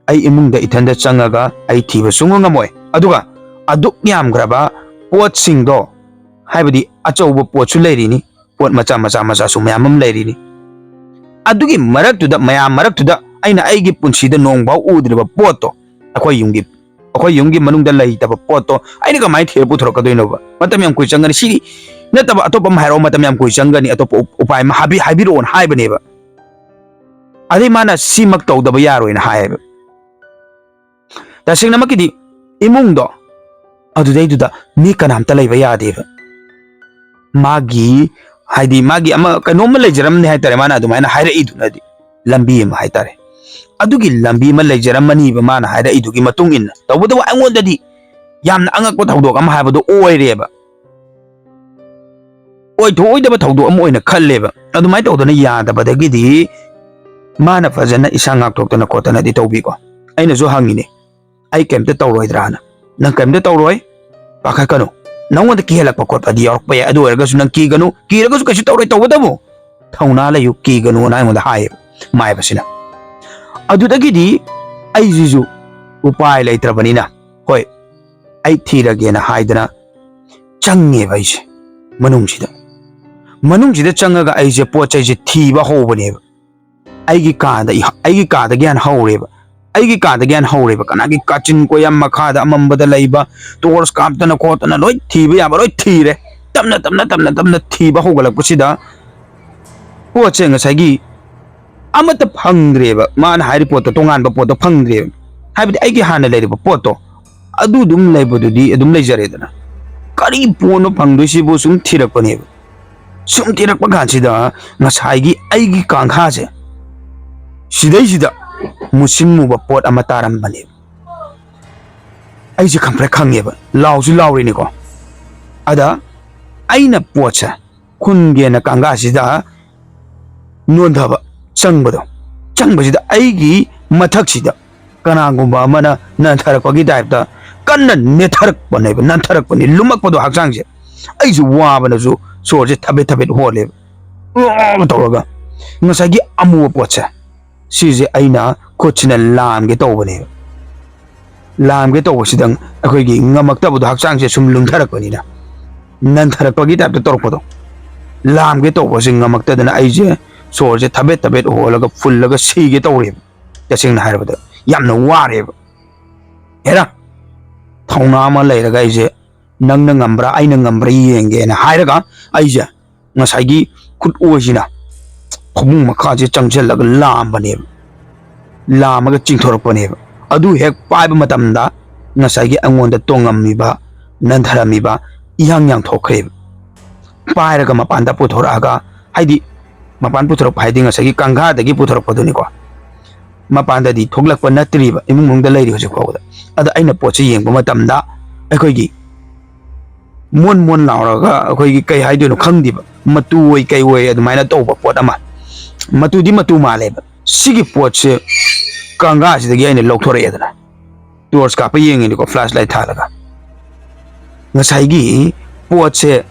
ai imung da ithanda changaga ai thiba sunga ngamoi aduga aduk yam graba pot singdo haibadi achauba pot su leirini pot macha su mayamam leirini adugi maraktuda mayam maraktuda aina aigi punsida nongbau udriba poto akhoi yungi manungda leitaba poto aina ka mai thir puthro kadoino ba matam yam koi changani siri nataba atopa maharo matam yam koi changani atopa upai ma habiro on haibane ba adi mana simak tawdaba yaroina haiba tasingna makidi imungdo adudaiduda mi kanamta leiba yadeba magi ama kanoma leijaramne haitare mana adumaina haira idunadi lambi ma haitare adugi lambi ma leijaramani ba mana haira idugi matungin tawbuda angondadi yamna angakpa thawdok ama haibado oireba oidaba thawdok ama oina khalleba adumai tawdana yadabadagidi mana fajana isangak toktana kotana di tawbi ko aina zo hangine ai kemte tawroidrana nang kemte tawroi pakhakano nangwanda kihelakpa khotpa di yorkpa ya adu ergasu nang kiragasu kasu tawroi tawbadamu thawna layu kiganu na ngonda haib mai basina adudagidi ai jisu upai leitrabanina hoi ai thiragena haidana change baise manungsida changaga aije pochai je thiba hobane aigi kaada gyan haureba aigi kaada gyan haureba kanagi kachin ko yam makhada amambada leiba tors kamptana khotana loi thiba ya loi thire tamna thiba hogalakpasida poche ngasagi amata phangdreba man hairi poto tongan ba poto phangdre haibdi aigi hana leiriba poto ꯑꯗꯨꯗꯨꯝ ꯂꯩꯕꯗꯨꯗꯤ ꯑꯗꯨꯝ ꯂꯩꯖꯔꯦꯗꯅ ꯀꯔꯤ ꯄꯣꯠꯅꯣ ꯐꯪꯗꯣꯏꯁꯤꯕꯨ ꯁꯨꯝ ꯊꯤꯔꯛꯄꯅꯦꯕ ꯁꯨꯝ ꯊꯤꯔꯛꯄ ꯀꯥꯟꯁꯤꯗ ꯉꯁꯥꯏꯒꯤ ꯑꯩꯒꯤ ꯀꯥꯡꯈꯥꯁꯦ ꯁꯤꯗꯩꯁꯤꯗ ꯃꯨꯁꯤꯟ ꯃꯨꯕ ꯄꯣꯠ ꯑꯃ ꯇꯥꯔꯝꯕꯅꯦꯕ ꯑꯩꯁꯦ ꯈꯪꯄ꯭ꯔꯦꯛ ꯈꯪꯉꯦꯕ ꯂꯥꯎꯁꯨ ꯂꯥꯎꯔꯤꯅꯤꯀꯣ ꯑꯗ ꯑꯩꯅ ꯄꯣꯠꯁꯦ ꯈꯨꯟꯒꯦꯅ ꯀꯥꯡꯈꯥꯁꯤꯗ ꯅꯣꯟꯊꯕ ꯆꯪꯕꯁꯤꯗ ꯑꯩꯒꯤ ꯃꯊꯛꯁꯤꯗ ꯀꯅꯥꯒꯨꯝꯕ ꯑꯃꯅ ꯅꯟꯊꯔꯛꯄꯒꯤ ꯇꯥꯏꯞꯇ ꯀꯟꯅ ꯅꯦꯠꯊꯔꯛꯄꯅꯦꯕ ꯅꯟꯊꯔꯛꯄꯅꯤ ꯂꯨꯝꯃꯛꯄꯗꯣ ꯍꯛꯆꯥꯡꯁꯦ ꯑꯩꯁꯨ ꯋꯥꯕꯅꯁꯨ ꯁꯣꯔꯁꯦ ꯊꯕꯦꯠ ꯊꯕꯦꯠ ꯍꯣꯜꯂꯦꯕ ꯇꯧꯔꯒ ꯉꯁꯥꯏꯒꯤ ꯑꯃꯨꯕ ꯄꯣꯠꯁꯦ ꯁꯤꯁꯦ ꯑꯩꯅ ꯈꯨꯠꯁꯤꯅ ꯂꯥꯝꯒꯦ ꯇꯧꯕꯅꯦꯕ ꯂꯥꯝꯒꯦ ꯇꯧꯕꯁꯤꯗ ꯑꯩꯈꯣꯏꯒꯤ ꯉꯝꯃꯛꯇꯕꯗꯣ ꯍꯛꯆꯥꯡꯁꯦ ꯁꯨꯝ ꯂꯨꯝꯊꯔꯛꯄꯅꯤꯅ ꯅꯟꯊꯔꯛꯄꯒꯤ ꯇꯥꯏꯞꯇ ꯇꯧꯔꯛꯄꯗꯣ ꯂꯥꯝꯒꯦ ꯇꯧꯕꯁꯦ ꯉꯝꯃꯛꯇꯗꯅ ꯑꯩꯁꯦ ꯁꯣꯔꯁꯦ ꯊꯕꯦꯠ ꯊꯕꯦꯠ ꯍꯣꯜꯂꯒ ꯐꯨꯜꯂꯒ ꯁꯤꯒꯦ ꯇꯧꯔꯦꯕ ꯇꯁꯦꯡꯅ ꯍꯥꯏꯔꯕꯗ ꯌꯥꯝꯅ ꯋꯥꯔꯦꯕ ꯍꯦꯔꯥ ꯊꯧꯅꯥ ꯑꯃ ꯂꯩꯔꯒ ꯑꯩꯁꯦ ꯅꯪꯅ ꯉꯝꯕ꯭ꯔꯥ ꯑꯩꯅ ꯉꯝꯕ꯭ꯔꯥ ꯌꯦꯡꯒꯦꯅ ꯍꯥꯏꯔꯒ ꯑꯩꯁꯦ ꯉꯁꯥꯏꯒꯤ ꯈꯨꯠ ꯑꯣꯏꯁꯤꯅ ꯐꯃꯨꯡ ꯃꯈꯥꯁꯦ ꯆꯪꯁꯤꯜꯂꯒ ꯂꯥꯝꯃꯒ ꯆꯤꯡꯊꯣꯔꯛꯄꯅꯦꯕ ꯑꯗꯨ ꯍꯦꯛ ꯄꯥꯏꯕ ꯃꯇꯝꯗ ꯉꯁꯥꯏꯒꯤ ꯑꯩꯉꯣꯟꯗ ꯇꯣꯡꯉꯝꯃꯤꯕ ꯅꯟꯊꯔꯝꯃꯤꯕ ꯏꯍꯥꯡ ꯌꯥꯡꯊꯣꯛꯈ꯭ꯔꯦꯕ ꯄꯥꯏꯔꯒ ꯃꯄꯥꯟꯗ ꯄꯨꯊꯣꯔꯛꯑꯒ ꯍꯥꯏꯗꯤ ꯃꯄꯥꯟ ꯄꯨꯊꯣꯔꯛꯄ ꯍꯥꯏꯗꯤ ꯉꯁꯥꯏꯒꯤ ꯀꯥꯡꯘꯥꯗꯒꯤ ꯄꯨꯊꯣꯔꯛꯄꯗꯨꯅꯤꯀꯣ ꯃꯄꯥꯟꯗꯗꯤ ꯊꯣꯛꯂꯛꯄ ꯅꯠꯇ꯭ꯔꯤꯕ ꯏꯃꯨꯡ ꯃꯅꯨꯡꯗ ꯂꯩꯔꯤ ꯍꯧꯖꯤꯛ ꯐꯥꯎꯕꯗ ꯑꯗ ꯑꯩꯅ ꯄꯣꯠꯁꯦ ꯌꯦꯡꯕ ꯃꯇꯝꯗ ꯑꯩꯈꯣꯏꯒꯤ ꯃꯣꯟ ꯃꯣꯟ ꯂꯥꯎꯔꯒ ꯑꯩꯈꯣꯏꯒꯤ ꯀꯩ ꯍꯥꯏꯗꯣꯏꯅꯣ ꯈꯪꯗꯦꯕ ꯃꯇꯨ ꯑꯣꯏ ꯀꯩ ꯑꯣꯏ ꯑꯗꯨꯃꯥꯏꯅ ꯇꯧꯕ ꯄꯣꯠ ꯑꯃ ꯃꯇꯨꯗꯤ ꯃꯇꯨ ꯃꯥꯜꯂꯦꯕ ꯁꯤꯒꯤ ꯄꯣꯠꯁꯦ ꯀꯥꯡꯘꯥꯁꯤꯗꯒꯤ ꯑꯩꯅ ꯂꯧꯊꯣꯔꯛꯑꯦꯗꯅ ꯇꯣꯔꯆ ꯀꯥꯞꯄ ꯌꯦꯡꯉꯤꯅꯤꯀꯣ ꯐ꯭ꯂꯥꯁ ꯂꯥꯏꯠ ꯊꯥꯜꯂꯒ ꯉꯁꯥꯏꯒꯤ ꯄꯣꯠꯁꯦ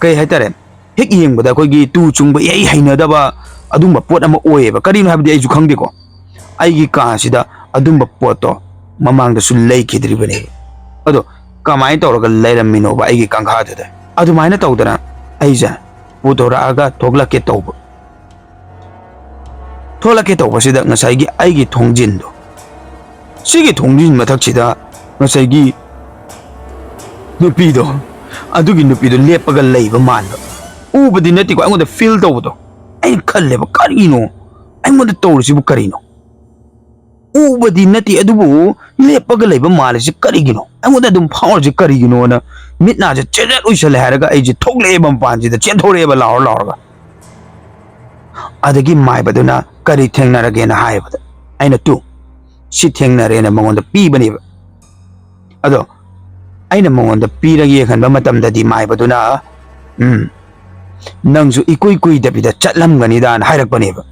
ꯀꯩ ꯍꯥꯏꯇꯥꯔꯦ ꯍꯦꯛ ꯌꯦꯡꯕꯗ ꯑꯩꯈꯣꯏꯒꯤ ꯇꯨ ꯆꯨꯡꯕ ꯏꯍꯩ ꯍꯩꯅꯗꯕ ꯑꯗꯨꯝꯕ ꯄꯣꯠ ꯑꯃ ꯑꯣꯏꯌꯦꯕ ꯀꯔꯤꯅꯣ ꯍꯥꯏꯕꯗꯤ ꯑꯩꯁꯨ ꯈꯪꯗꯦꯀꯣ ꯑꯩꯒꯤ ꯀꯥꯁꯤꯗ ꯑꯗꯨꯝꯕ ꯄꯣꯠꯇꯣ ꯃꯃꯥꯡꯗꯁꯨ ꯂꯩꯈꯤꯗ꯭ꯔꯤꯕꯅꯦꯕ ꯑꯗꯣ ꯀꯃꯥꯏꯅ ꯇꯧꯔꯒ ꯂꯩꯔꯝꯃꯤꯅꯣꯕ ꯑꯩꯒꯤ ꯀꯥꯡꯘꯥꯗꯨꯗ ꯑꯗꯨꯃꯥꯏꯅ ꯇꯧꯗꯅ ꯑꯩꯁꯦ ꯄꯨꯊꯣꯔꯛꯑꯒ ꯊꯣꯛꯂꯛꯀꯦ ꯇꯧꯕꯁꯤꯗ ꯉꯁꯥꯏꯒꯤ ꯑꯩꯒꯤ ꯊꯣꯡꯖꯤꯟꯗꯣ ꯁꯤꯒꯤ ꯊꯣꯡꯖꯤꯟ ꯃꯊꯛꯁꯤꯗ ꯉꯁꯥꯏꯒꯤ ꯅꯨꯄꯤꯗꯣ ꯑꯗꯨꯒꯤ ꯅꯨꯄꯤꯗꯣ ꯂꯦꯞꯄꯒ ꯂꯩꯕ ꯃꯥꯟꯕ ꯎꯕꯗꯤ ꯅꯠꯇꯦꯀꯣ ꯑꯩꯉꯣꯟꯗ ꯐꯤꯜ ꯇꯧꯕꯗꯣ ꯑꯩꯅ ꯈꯜꯂꯦꯕ ꯀꯔꯤꯅꯣ ꯑꯩꯉꯣꯟꯗ ꯇꯧꯔꯤꯁꯤꯕꯨ ꯀꯔꯤꯅꯣ ꯎꯕꯗꯤ ꯅꯠꯇꯦ ꯑꯗꯨꯕꯨ ꯂꯦꯞꯄꯒ ꯂꯩꯕ ꯃꯥꯜꯂꯤꯁꯤ ꯀꯔꯤꯒꯤꯅꯣ ꯑꯩꯉꯣꯟꯗ ꯑꯗꯨꯝ ꯐꯥꯎꯔꯤꯁꯤ ꯀꯔꯤꯒꯤꯅꯣꯅ ꯃꯤꯠ ꯅꯥꯁꯦ ꯆꯦꯔꯦꯠ ꯎꯏꯁꯜꯂꯦ ꯍꯥꯏꯔꯒ ꯑꯩꯁꯦ ꯊꯣꯛꯂꯛꯑꯦꯕ ꯃꯄꯥꯟꯁꯤꯗ ꯆꯦꯟꯊꯣꯔꯛꯑꯦꯕ ꯂꯥꯎꯔꯒ ꯑꯗꯒꯤ ꯃꯥꯏꯕꯗꯨꯅ ꯀꯔꯤ ꯊꯦꯡꯅꯔꯒꯦꯅ ꯍꯥꯏꯕꯗ ꯑꯩꯅ ꯁꯤ ꯊꯦꯡꯅꯔꯦꯅ ꯃꯉꯣꯟꯗ ꯄꯤꯕꯅꯦꯕ ꯑꯗꯣ ꯑꯩꯅ ꯃꯉꯣꯟꯗ ꯄꯤꯔꯒ ꯌꯦꯡꯍꯟꯕ ꯃꯇꯝꯗꯗꯤ ꯃꯥꯏꯕꯗꯨꯅ ꯅꯪꯁꯨ ꯏꯀꯨꯏ ꯀꯨꯏꯗꯕꯤꯗ ꯆꯠꯂꯝꯒꯅꯤꯗꯥꯅ ꯍꯥꯏꯔꯛꯄꯅꯦꯕ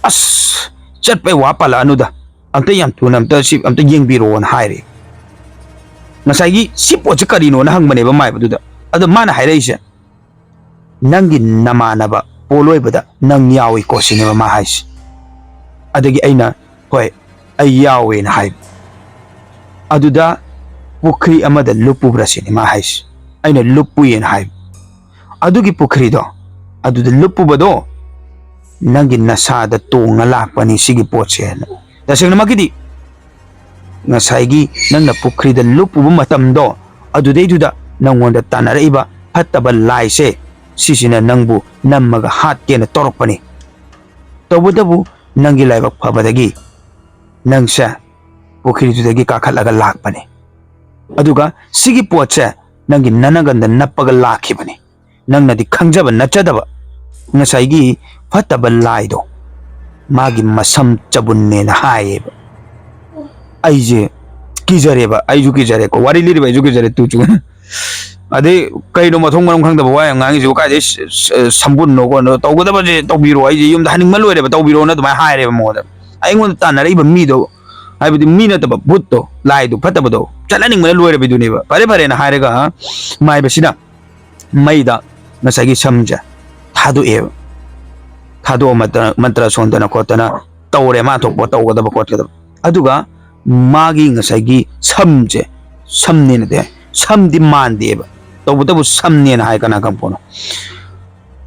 ꯑꯁ ꯆꯠꯄꯩ ꯋꯥ ꯄꯜꯂꯛꯑꯅꯨꯗ ꯑꯝꯇ ꯌꯥꯝ ꯊꯨꯅ ꯑꯝꯇ ꯌꯦꯡꯕꯤꯔꯛꯑꯣꯅ ꯍꯥꯏꯔꯦ ꯉꯁꯥꯏꯒꯤ ꯁꯤ ꯄꯣꯠꯁꯦ ꯀꯔꯤꯅꯣꯅ ꯍꯪꯕꯅꯦꯕ ꯃꯥꯏꯕꯗꯨꯗ ꯑꯗꯣ ꯃꯥꯅ ꯍꯥꯏꯔꯛꯏꯁꯦ ꯅꯪꯒꯤ ꯅꯃꯥꯟꯅꯕ ꯄꯣꯂꯣꯏꯕꯗ ꯅꯪ ꯌꯥꯎꯏꯀꯣ ꯁꯤꯅꯦꯕ ꯃꯥ ꯍꯥꯏꯁꯦ ꯑꯗꯒꯤ ꯑꯩꯅ ꯍꯣꯏ ꯑꯩ ꯌꯥꯎꯋꯦꯅ ꯍꯥꯏꯕ ꯑꯗꯨꯗ ꯄꯨꯈ꯭ꯔꯤ ꯑꯃꯗ ꯂꯨꯞꯄꯨꯕ꯭ꯔꯥ ꯁꯤꯅꯤ ꯃꯥ ꯍꯥꯏꯁꯦ ꯑꯩꯅ ꯂꯨꯞꯄꯨꯏꯅ ꯍꯥꯏꯕ ꯑꯗꯨꯒꯤ ꯄꯨꯈ꯭ꯔꯤꯗꯣ ꯑꯗꯨꯗ ꯂꯨꯞꯄꯨꯕꯗꯣ ꯅꯪꯒꯤ ꯅꯁꯥꯗ ꯇꯣꯡꯉ ꯂꯥꯛꯄꯅꯤ ꯁꯤꯒꯤ ꯄꯣꯠꯁꯦꯅ ꯇꯁꯦꯡꯅꯃꯛꯀꯤꯗꯤ ꯉꯁꯥꯏꯒꯤ ꯅꯪꯅ ꯄꯨꯈ꯭ꯔꯤꯗ ꯂꯨꯞꯄꯨꯕ ꯃꯇꯝꯗꯣ ꯑꯗꯨꯗꯩꯗꯨꯗ ꯅꯪꯉꯣꯟꯗ ꯇꯥꯟꯅꯔꯛꯏꯕ ꯐꯠꯇꯕ ꯂꯥꯏꯁꯦ ꯁꯤꯁꯤꯅ ꯅꯪꯕు ꯅꯝꯃꯒ ꯍꯥꯠꯀꯦꯅ ꯇꯧꯔꯛꯄꯅꯤ ꯇꯧꯕꯇꯕꯨ ꯅꯪꯒꯤ ꯂꯥꯏꯕꯛ ꯐꯕꯗꯒꯤ ꯅꯪꯁꯦ ꯄꯨꯈ꯭ꯔꯤꯗꯨꯗꯒꯤ ꯀꯥꯈꯠꯂꯒ ꯂꯥꯛꯄꯅꯤ ꯑꯗꯨꯒ ꯁꯤꯒꯤ ꯄꯣꯠꯁꯦ ꯅꯪꯒꯤ ꯅꯅꯒꯟꯗ ꯅꯞꯄꯒ ꯂꯥꯛꯈꯤꯕꯅꯤ ꯅꯪꯅꯗꯤ ꯈꯪꯖꯕ ꯅꯠꯆꯗꯕ ꯉꯁꯥꯏꯒꯤ ꯐꯠꯇꯕ ꯂꯥꯏꯗꯣ ꯃꯥꯒꯤ ꯃꯁꯝ ꯆꯕꯨꯟꯅꯦꯅ ꯍꯥꯏꯌꯦꯕ ꯑꯩꯁꯦ ꯀꯤꯖꯔꯦꯕ ꯑꯩꯁꯨ ꯀꯤꯖꯔꯦꯀꯣ ꯋꯥꯔꯤ ꯂꯤꯔꯤꯕ ꯑꯩꯁꯨ ꯀꯤꯖꯔꯦ ꯇꯨꯆꯨ ꯑꯗꯩ ꯀꯩꯅꯣ ꯃꯊꯣꯡ ꯃꯔꯝ ꯈꯪꯗꯕ ꯋꯥ ꯉꯥꯡꯉꯤꯁꯤꯕꯨ ꯀꯥꯏꯗꯩ ꯁꯝꯕꯨꯟꯅꯣ ꯈꯣꯠꯅꯣ ꯇꯧꯒꯗꯕꯁꯦ ꯇꯧꯕꯤꯔꯣ ꯑꯩꯁꯦ ꯌꯨꯝꯗ ꯍꯟꯅꯤꯡꯕ ꯂꯣꯏꯔꯦꯕ ꯇꯧꯕꯤꯔꯣꯅ ꯑꯗꯨꯃꯥꯏꯅ ꯍꯥꯏꯔꯦꯕ ꯃꯉꯣꯟꯗ ꯑꯩꯉꯣꯟꯗ ꯇꯥꯟꯅꯔꯛꯏꯕ ꯃꯤꯗꯣ ꯍꯥꯏꯕꯗꯤ ꯃꯤ ꯅꯠꯇꯕ ꯚꯨꯠꯇꯣ ꯂꯥꯏꯗꯣ ꯐꯠꯇꯕꯗꯣ ꯆꯠꯍꯟꯅꯤꯡꯕꯅ ꯂꯣꯏꯔꯕꯤꯗꯨꯅꯦꯕ ꯐꯔꯦꯅ ꯍꯥꯏꯔꯒ ꯃꯥꯏꯕꯁꯤꯅ ꯃꯩꯗ ꯉꯁꯥꯏꯒꯤ ꯁꯝꯁꯦ ꯊꯥꯗꯣꯛꯑ ꯃꯟꯇ꯭ꯔ ꯁꯣꯟꯗꯅ ꯈꯣꯠꯇꯅ ꯇꯧꯔꯦ ꯃꯥ ꯊꯣꯛꯄ ꯇꯧꯒꯗꯕ ꯈꯣꯠꯀꯗꯕ ꯑꯗꯨꯒ ꯃꯥꯒꯤ ꯉꯁꯥꯏꯒꯤ ꯁꯝꯅꯦꯅꯗꯤ ꯁꯝꯗꯤ ꯃꯥꯟꯗꯦꯕ ꯇꯧꯕꯇꯕꯨ ꯁꯝꯅꯦꯅ ꯍꯥꯏ ꯀꯅꯥ ꯈꯪꯄꯣꯠꯅꯣ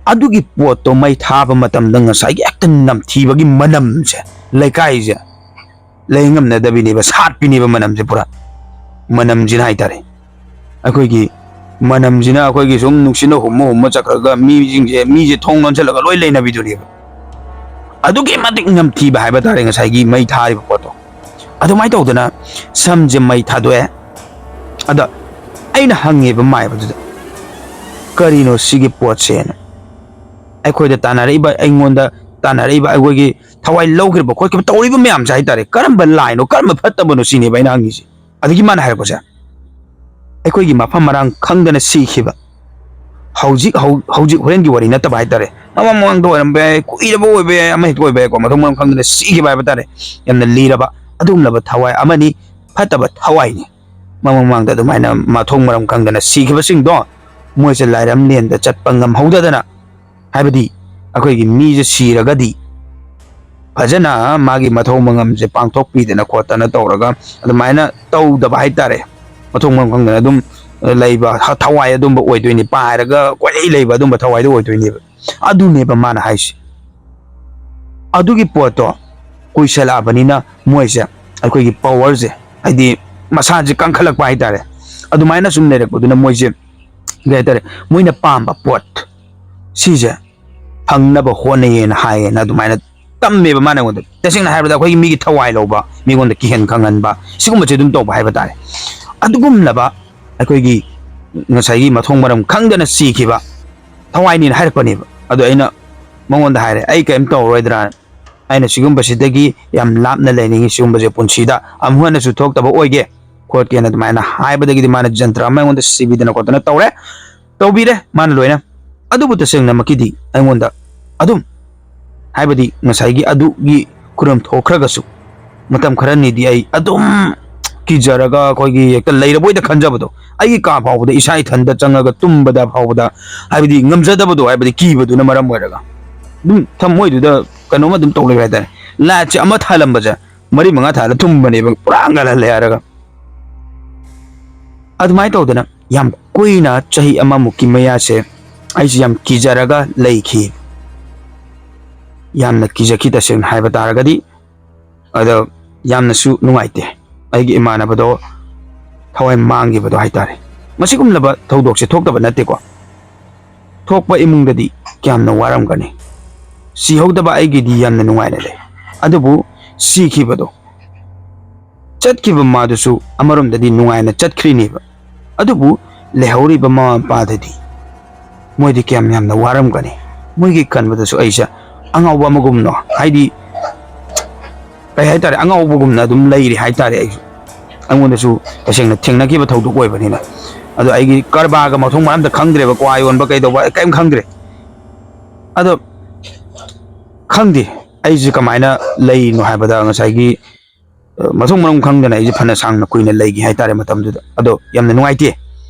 ꯑꯗꯨꯒꯤ ꯄꯣꯠꯇꯣ ꯃꯩ ꯊꯥꯕ ꯃꯇꯝꯗ ꯉꯁꯥꯏꯒꯤ ꯍꯦꯛꯇ ꯅꯝꯊꯤꯕꯒꯤ ꯃꯅꯝꯁꯦ ꯂꯩꯀꯥꯏꯁꯦ ꯂꯩ ꯉꯝꯅꯗꯕꯤꯅꯦꯕ ꯁꯥꯠꯄꯤꯅꯦꯕ ꯃꯅꯝꯁꯦ ꯄꯨꯔꯥ ꯃꯅꯝꯁꯤꯅ ꯍꯥꯏꯇꯥꯔꯦ ꯑꯩꯈꯣꯏꯒꯤ ꯃꯅꯝꯁꯤꯅ ꯑꯩꯈꯣꯏꯒꯤ ꯁꯨꯝ ꯅꯨꯡꯁꯤꯠꯅ ꯍꯨꯝꯃ ꯆꯠꯈ꯭ꯔꯒ ꯃꯤꯁꯦ ꯊꯣꯡ ꯂꯣꯟꯁꯤꯜꯂꯒ ꯂꯣꯏ ꯂꯩꯅꯕꯤꯗꯨꯅꯦꯕ ꯑꯗꯨꯛꯀꯤ ꯃꯇꯤꯛ ꯅꯝꯊꯤꯕ ꯍꯥꯏꯕ ꯇꯥꯔꯦ ꯉꯁꯥꯏꯒꯤ ꯃꯩ ꯊꯥꯔꯤꯕ ꯄꯣꯠꯇꯣ ꯑꯗꯨꯃꯥꯏꯅ ꯇꯧꯗꯅ ꯁꯝꯁꯦ ꯃꯩ ꯊꯥꯗꯣꯛꯑꯦ ꯑꯗ ꯑꯩꯅ ꯍꯪꯉꯦꯕ ꯃꯥꯏꯕꯗꯨꯗ ꯀꯔꯤꯅꯣ ꯁꯤꯒꯤ ꯄꯣꯠꯁꯦꯅ ꯑꯩꯈꯣꯏꯗ ꯇꯥꯟꯅꯔꯛꯏꯕ ꯑꯩꯉꯣꯟꯗ ꯇꯥꯟꯅꯔꯛꯏꯕ ꯑꯩꯈꯣꯏꯒꯤ ꯊꯋꯥꯏ ꯂꯧꯈꯤꯕ ꯈꯣꯠꯈꯤꯕ ꯇꯧꯔꯤꯕ ꯃꯌꯥꯝꯁꯦ ꯍꯥꯏꯇꯥꯔꯦ ꯀꯔꯝꯕ ꯂꯥꯏꯅꯣ ꯀꯔꯝꯕ ꯐꯠꯇꯕꯅꯣ ꯁꯤꯅꯦꯕ ꯑꯩꯅ ꯍꯪꯉꯤꯁꯦ ꯑꯗꯒꯤ ꯃꯥꯅ ꯍꯥꯏꯔꯛꯄꯁꯦ ꯑꯩꯈꯣꯏꯒꯤ ꯃꯐꯝ ꯃꯔꯥꯡ ꯈꯪꯗꯅ ꯁꯤꯈꯤꯕ ꯍꯧꯖꯤꯛ ꯍꯣꯔꯦꯟꯒꯤ ꯋꯥꯔꯤ ꯅꯠꯇꯕ ꯍꯥꯏꯇꯥꯔꯦ ꯃꯃꯥꯡ ꯃꯃꯥꯡꯗ ꯑꯣꯏꯔꯝꯕ ꯌꯥꯏ ꯀꯨꯏꯔꯕ ꯑꯣꯏꯕ ꯌꯥꯏ ꯑꯃ ꯍꯦꯛꯇ ꯑꯣꯏꯕ ꯌꯥꯏꯀꯣ ꯃꯊꯣꯡ ꯃꯔꯝ ꯈꯪꯗꯅ ꯁꯤꯈꯤꯕ ꯍꯥꯏꯕ ꯇꯥꯔꯦ ꯌꯥꯝꯅ ꯂꯤꯔꯕ ꯑꯗꯨꯒꯨꯝꯂꯕ ꯊꯋꯥꯏ ꯑꯃꯅꯤ ꯐꯠꯇꯕ ꯊꯋꯥꯏꯅꯤ ꯃꯃꯥꯡ ꯃꯃꯥꯡꯗ ꯑꯗꯨꯃꯥꯏꯅ ꯃꯊꯣꯡ ꯃꯔꯝ ꯈꯪꯗꯅ ꯁꯤꯈꯤꯕꯁꯤꯡꯗꯣ ꯃꯣꯏꯁꯦ ꯂꯥꯏꯔꯝꯂꯦꯟꯗ ꯆꯠꯄ ꯉꯝꯍꯧꯗꯗꯅ ꯍꯥꯏꯕꯗꯤ ꯑꯩꯈꯣꯏꯒꯤ ꯃꯤꯁꯦ ꯁꯤꯔꯒꯗꯤ ꯐꯖꯅ ꯃꯥꯒꯤ ꯃꯊꯧ ꯃꯉꯝꯁꯦ ꯄꯥꯡꯊꯣꯛꯄꯤꯗꯅ ꯈꯣꯠꯇꯅ ꯇꯧꯔꯒ ꯑꯗꯨꯃꯥꯏꯅ ꯇꯧꯗꯕ ꯍꯥꯏꯇꯥꯔꯦ ꯃꯊꯣꯡ ꯃꯔꯝ ꯈꯪꯗꯅ ꯑꯗꯨꯝ ꯂꯩꯕ ꯊꯋꯥꯏ ꯑꯗꯨꯝꯕ ꯑꯣꯏꯗꯣꯏꯅꯤ ꯄꯥꯏꯔꯒ ꯀꯣꯏꯂꯩ ꯂꯩꯕ ꯑꯗꯨꯝꯕ ꯊꯋꯥꯏꯗꯣ ꯑꯣꯏꯗꯣꯏꯅꯦꯕ ꯑꯗꯨꯅꯦꯕ ꯃꯥꯅ ꯍꯥꯏꯁꯦ ꯑꯗꯨꯒꯤ ꯄꯣꯠꯇꯣ ꯀꯨꯏꯁꯜꯂꯛꯑꯕꯅꯤꯅ ꯃꯣꯏꯁꯦ ꯑꯩꯈꯣꯏꯒꯤ ꯄꯋꯔꯁꯦ ꯍꯥꯏꯗꯤ ꯃꯁꯥꯁꯦ ꯀꯟꯈꯠꯂꯛꯄ ꯍꯥꯏꯇꯥꯔꯦ ꯑꯗꯨꯃꯥꯏꯅ ꯁꯨꯝ ꯂꯩꯔꯛꯄꯗꯨꯅ ꯃꯣꯏꯁꯦ ꯀꯩ ꯍꯥꯏꯇꯥꯔꯦ ꯃꯣꯏꯅ ꯄꯥꯝꯕ ꯄꯣꯠ ꯁꯤꯁꯦ ꯐꯪꯅꯕ ꯍꯣꯠꯅꯩꯌꯦꯅ ꯍꯥꯏꯌꯦꯅ ꯑꯗꯨꯃꯥꯏꯅ ꯇꯝꯃꯦꯕ ꯃꯥꯅ ꯑꯩꯉꯣꯟꯗ ꯇꯁꯦꯡꯅ ꯍꯥꯏꯔꯕꯗ ꯑꯩꯈꯣꯏꯒꯤ ꯃꯤꯒꯤ ꯊꯋꯥꯏ ꯂꯧꯕ ꯃꯤꯉꯣꯟꯗ ꯀꯤꯍꯟ ꯈꯪꯍꯟꯕ ꯁꯤꯒꯨꯝꯕꯁꯦ ꯑꯗꯨꯝ ꯇꯧꯕ ꯍꯥꯏꯕ ꯇꯥꯔꯦ ꯑꯗꯨꯒꯨꯝꯂꯕ ꯑꯩꯈꯣꯏꯒꯤ ꯉꯁꯥꯏꯒꯤ ꯃꯊꯣꯡ ꯃꯔꯝ ꯈꯪꯗꯅ ꯁꯤꯈꯤꯕ ꯊꯋꯥꯏꯅꯤꯅ ꯍꯥꯏꯔꯛꯄꯅꯦꯕ ꯑꯗꯣ ꯑꯩꯅ ꯃꯉꯣꯟꯗ ꯍꯥꯏꯔꯦ ꯑꯩ ꯀꯔꯤꯝ ꯇꯧꯔꯔꯣꯏꯗ꯭ꯔꯥ ꯑꯩꯅ ꯁꯤꯒꯨꯝꯕꯁꯤꯗꯒꯤ ꯌꯥꯝ ꯂꯥꯞꯅ ꯂꯩꯅꯤꯡꯉꯤ ꯁꯤꯒꯨꯝꯕꯁꯦ ꯄꯨꯟꯁꯤꯗ ꯑꯃꯨꯛ ꯍꯟꯅꯁꯨ ꯊꯣꯛꯇꯕ ꯑꯣꯏꯒꯦ ꯈꯣꯠꯀꯦꯅ ꯑꯗꯨꯃꯥꯏꯅ ꯍꯥꯏꯕꯗꯒꯤꯗꯤ ꯃꯥꯅ ꯖꯟꯇ꯭ꯔ ꯑꯃ ꯑꯩꯉꯣꯟꯗ ꯁꯤꯕꯤꯗꯅ ꯈꯣꯠꯇꯅ ꯇꯧꯔꯦ ꯇꯧꯕꯤꯔꯦ ꯃꯥꯅ ꯂꯣꯏꯅ ꯑꯗꯨꯕꯨ ꯇꯁꯦꯡꯅꯃꯛꯀꯤꯗꯤ ꯑꯩꯉꯣꯟꯗ ꯑꯗꯨꯝ ꯍꯥꯏꯕꯗꯤ ꯉꯁꯥꯏꯒꯤ ꯑꯗꯨꯒꯤ ꯈꯨꯗꯝ ꯊꯣꯛꯈ꯭ꯔꯒꯁꯨ ꯃꯇꯝ ꯈꯔꯅꯤꯗꯤ ꯑꯩ ꯑꯗꯨꯝ ꯀꯤꯖꯔꯒ ꯑꯩꯈꯣꯏꯒꯤ ꯍꯦꯛꯇ ꯂꯩꯔꯕꯣꯏꯗ ꯈꯟꯖꯕꯗꯣ ꯑꯩꯒꯤ ꯀꯥ ꯐꯥꯎꯕꯗ ꯏꯁꯥ ꯏꯊꯟꯗ ꯆꯪꯉꯒ ꯇꯨꯝꯕꯗ ꯐꯥꯎꯕꯗ ꯍꯥꯏꯕꯗꯤ ꯉꯝꯖꯗꯕꯗꯣ ꯍꯥꯏꯕꯗꯤ ꯀꯤꯕꯗꯨꯅ ꯃꯔꯝ ꯑꯣꯏꯔꯒ ꯑꯗꯨꯝ ꯊꯃꯣꯏꯗꯨꯗ ꯀꯩꯅꯣꯝꯃ ꯑꯗꯨꯝ ꯇꯧ ꯂꯩꯕ ꯍꯥꯏꯇꯥꯔꯦ ꯂꯥꯏꯠꯁꯦ ꯑꯃ ꯊꯥꯜꯂꯝꯕꯁꯦ ꯃꯔꯤ ꯃꯉꯥ ꯊꯥꯜꯂ ꯇꯨꯝꯕꯅꯦꯕ ꯄꯨꯔꯥ ꯉꯜꯍꯜꯂꯦ ꯍꯥꯏꯔꯒ ꯑꯗꯨꯃꯥꯏꯅ ꯇꯧꯗꯅ ꯌꯥꯝ ꯀꯨꯏꯅ ꯆꯍꯤ ꯑꯃꯃꯨꯛꯀꯤ ꯃꯌꯥꯁꯦ ꯑꯩꯁꯦ ꯌꯥꯝ ꯀꯤꯖꯔꯒ ꯂꯩꯈꯤ ꯌꯥꯝꯅ ꯀꯤꯖꯈꯤ ꯇꯁꯦꯡꯅ ꯍꯥꯏꯕ ꯇꯥꯔꯒꯗꯤ ꯑꯗꯣ ꯌꯥꯝꯅꯁꯨ ꯅꯨꯡꯉꯥꯏꯇꯦ ꯑꯩꯒꯤ ꯏꯃꯥꯟꯅꯕꯗꯣ ꯊꯋꯥꯏ ꯃꯥꯡꯈꯤꯕꯗꯣ ꯍꯥꯏꯇꯥꯔꯦ ꯃꯁꯤꯒꯨꯝꯂꯕ ꯊꯧꯗꯣꯛꯁꯦ ꯊꯣꯛꯇꯕ ꯅꯠꯇꯦꯀꯣ ꯊꯣꯛꯄ ꯏꯃꯨꯡꯗꯗꯤ ꯀꯌꯥꯝꯅ ꯋꯥꯔꯝꯒꯅꯤ ꯁꯤꯍꯧꯗꯕ ꯑꯩꯒꯤꯗꯤ ꯌꯥꯝꯅ ꯅꯨꯡꯉꯥꯏꯅ ꯂꯩ ꯑꯗꯨꯕꯨ ꯁꯤꯈꯤꯕꯗꯣ ꯆꯠꯈꯤꯕ ꯃꯥꯗꯨꯁꯨ ꯑꯃꯔꯣꯝꯗꯗꯤ ꯅꯨꯡꯉꯥꯏꯅ ꯆꯠꯈ꯭ꯔꯤꯅꯦꯕ ꯑꯗꯨꯕꯨ ꯂꯩꯍꯧꯔꯤꯕ ꯃꯃꯥ ꯃꯄꯥꯗꯗꯤ ꯃꯣꯏꯗꯤ ꯀꯌꯥꯝ ꯌꯥꯝꯅ ꯋꯥꯔꯝꯒꯅꯤ ꯃꯣꯏꯒꯤ ꯈꯟꯕꯗꯁꯨ ꯑꯩꯁꯦ ꯑꯉꯥꯎꯕ ꯑꯃꯒꯨꯝꯅ ꯍꯥꯏꯗꯤ ꯀꯩ ꯍꯥꯏꯇꯥꯔꯦ ꯑꯉꯥꯎꯕꯒꯨꯝꯅ ꯑꯗꯨꯝ ꯂꯩꯔꯤ ꯍꯥꯏꯇꯥꯔꯦ ꯑꯩꯁꯨ ꯑꯩꯉꯣꯟꯗꯁꯨ ꯇꯁꯦꯡꯅ ꯊꯦꯡꯅꯈꯤꯕ ꯊꯧꯗꯣꯛ ꯑꯣꯏꯕꯅꯤꯅ ꯑꯗꯣ ꯑꯩꯒꯤ ꯀꯔꯕꯥꯔꯒ ꯃꯊꯣꯡ ꯃꯔꯝ ꯑꯝꯇ ꯈꯪꯗ꯭ꯔꯦꯕ ꯀ꯭ꯋꯥ ꯌꯣꯟꯕ ꯀꯩꯗꯧꯕ ꯀꯔꯤꯝ ꯈꯪꯗ꯭ꯔꯦ ꯑꯗꯣ ꯈꯪꯗꯦ ꯑꯩꯁꯦ ꯀꯃꯥꯏꯅ ꯂꯩꯔꯤꯅꯣ ꯍꯥꯏꯕꯗ ꯉꯁꯥꯏꯒꯤ ꯃꯊꯣꯡ ꯃꯔꯝ ꯈꯪꯗꯅ ꯑꯩꯁꯦ ꯐꯅ ꯁꯥꯡꯅ ꯀꯨꯏꯅ ꯂꯩꯈꯤ ꯍꯥꯏꯇꯥꯔꯦ ꯃꯇꯝꯗꯨꯗ ꯑꯗꯣ ꯌꯥꯝꯅ ꯅꯨꯡꯉꯥꯏꯇꯦ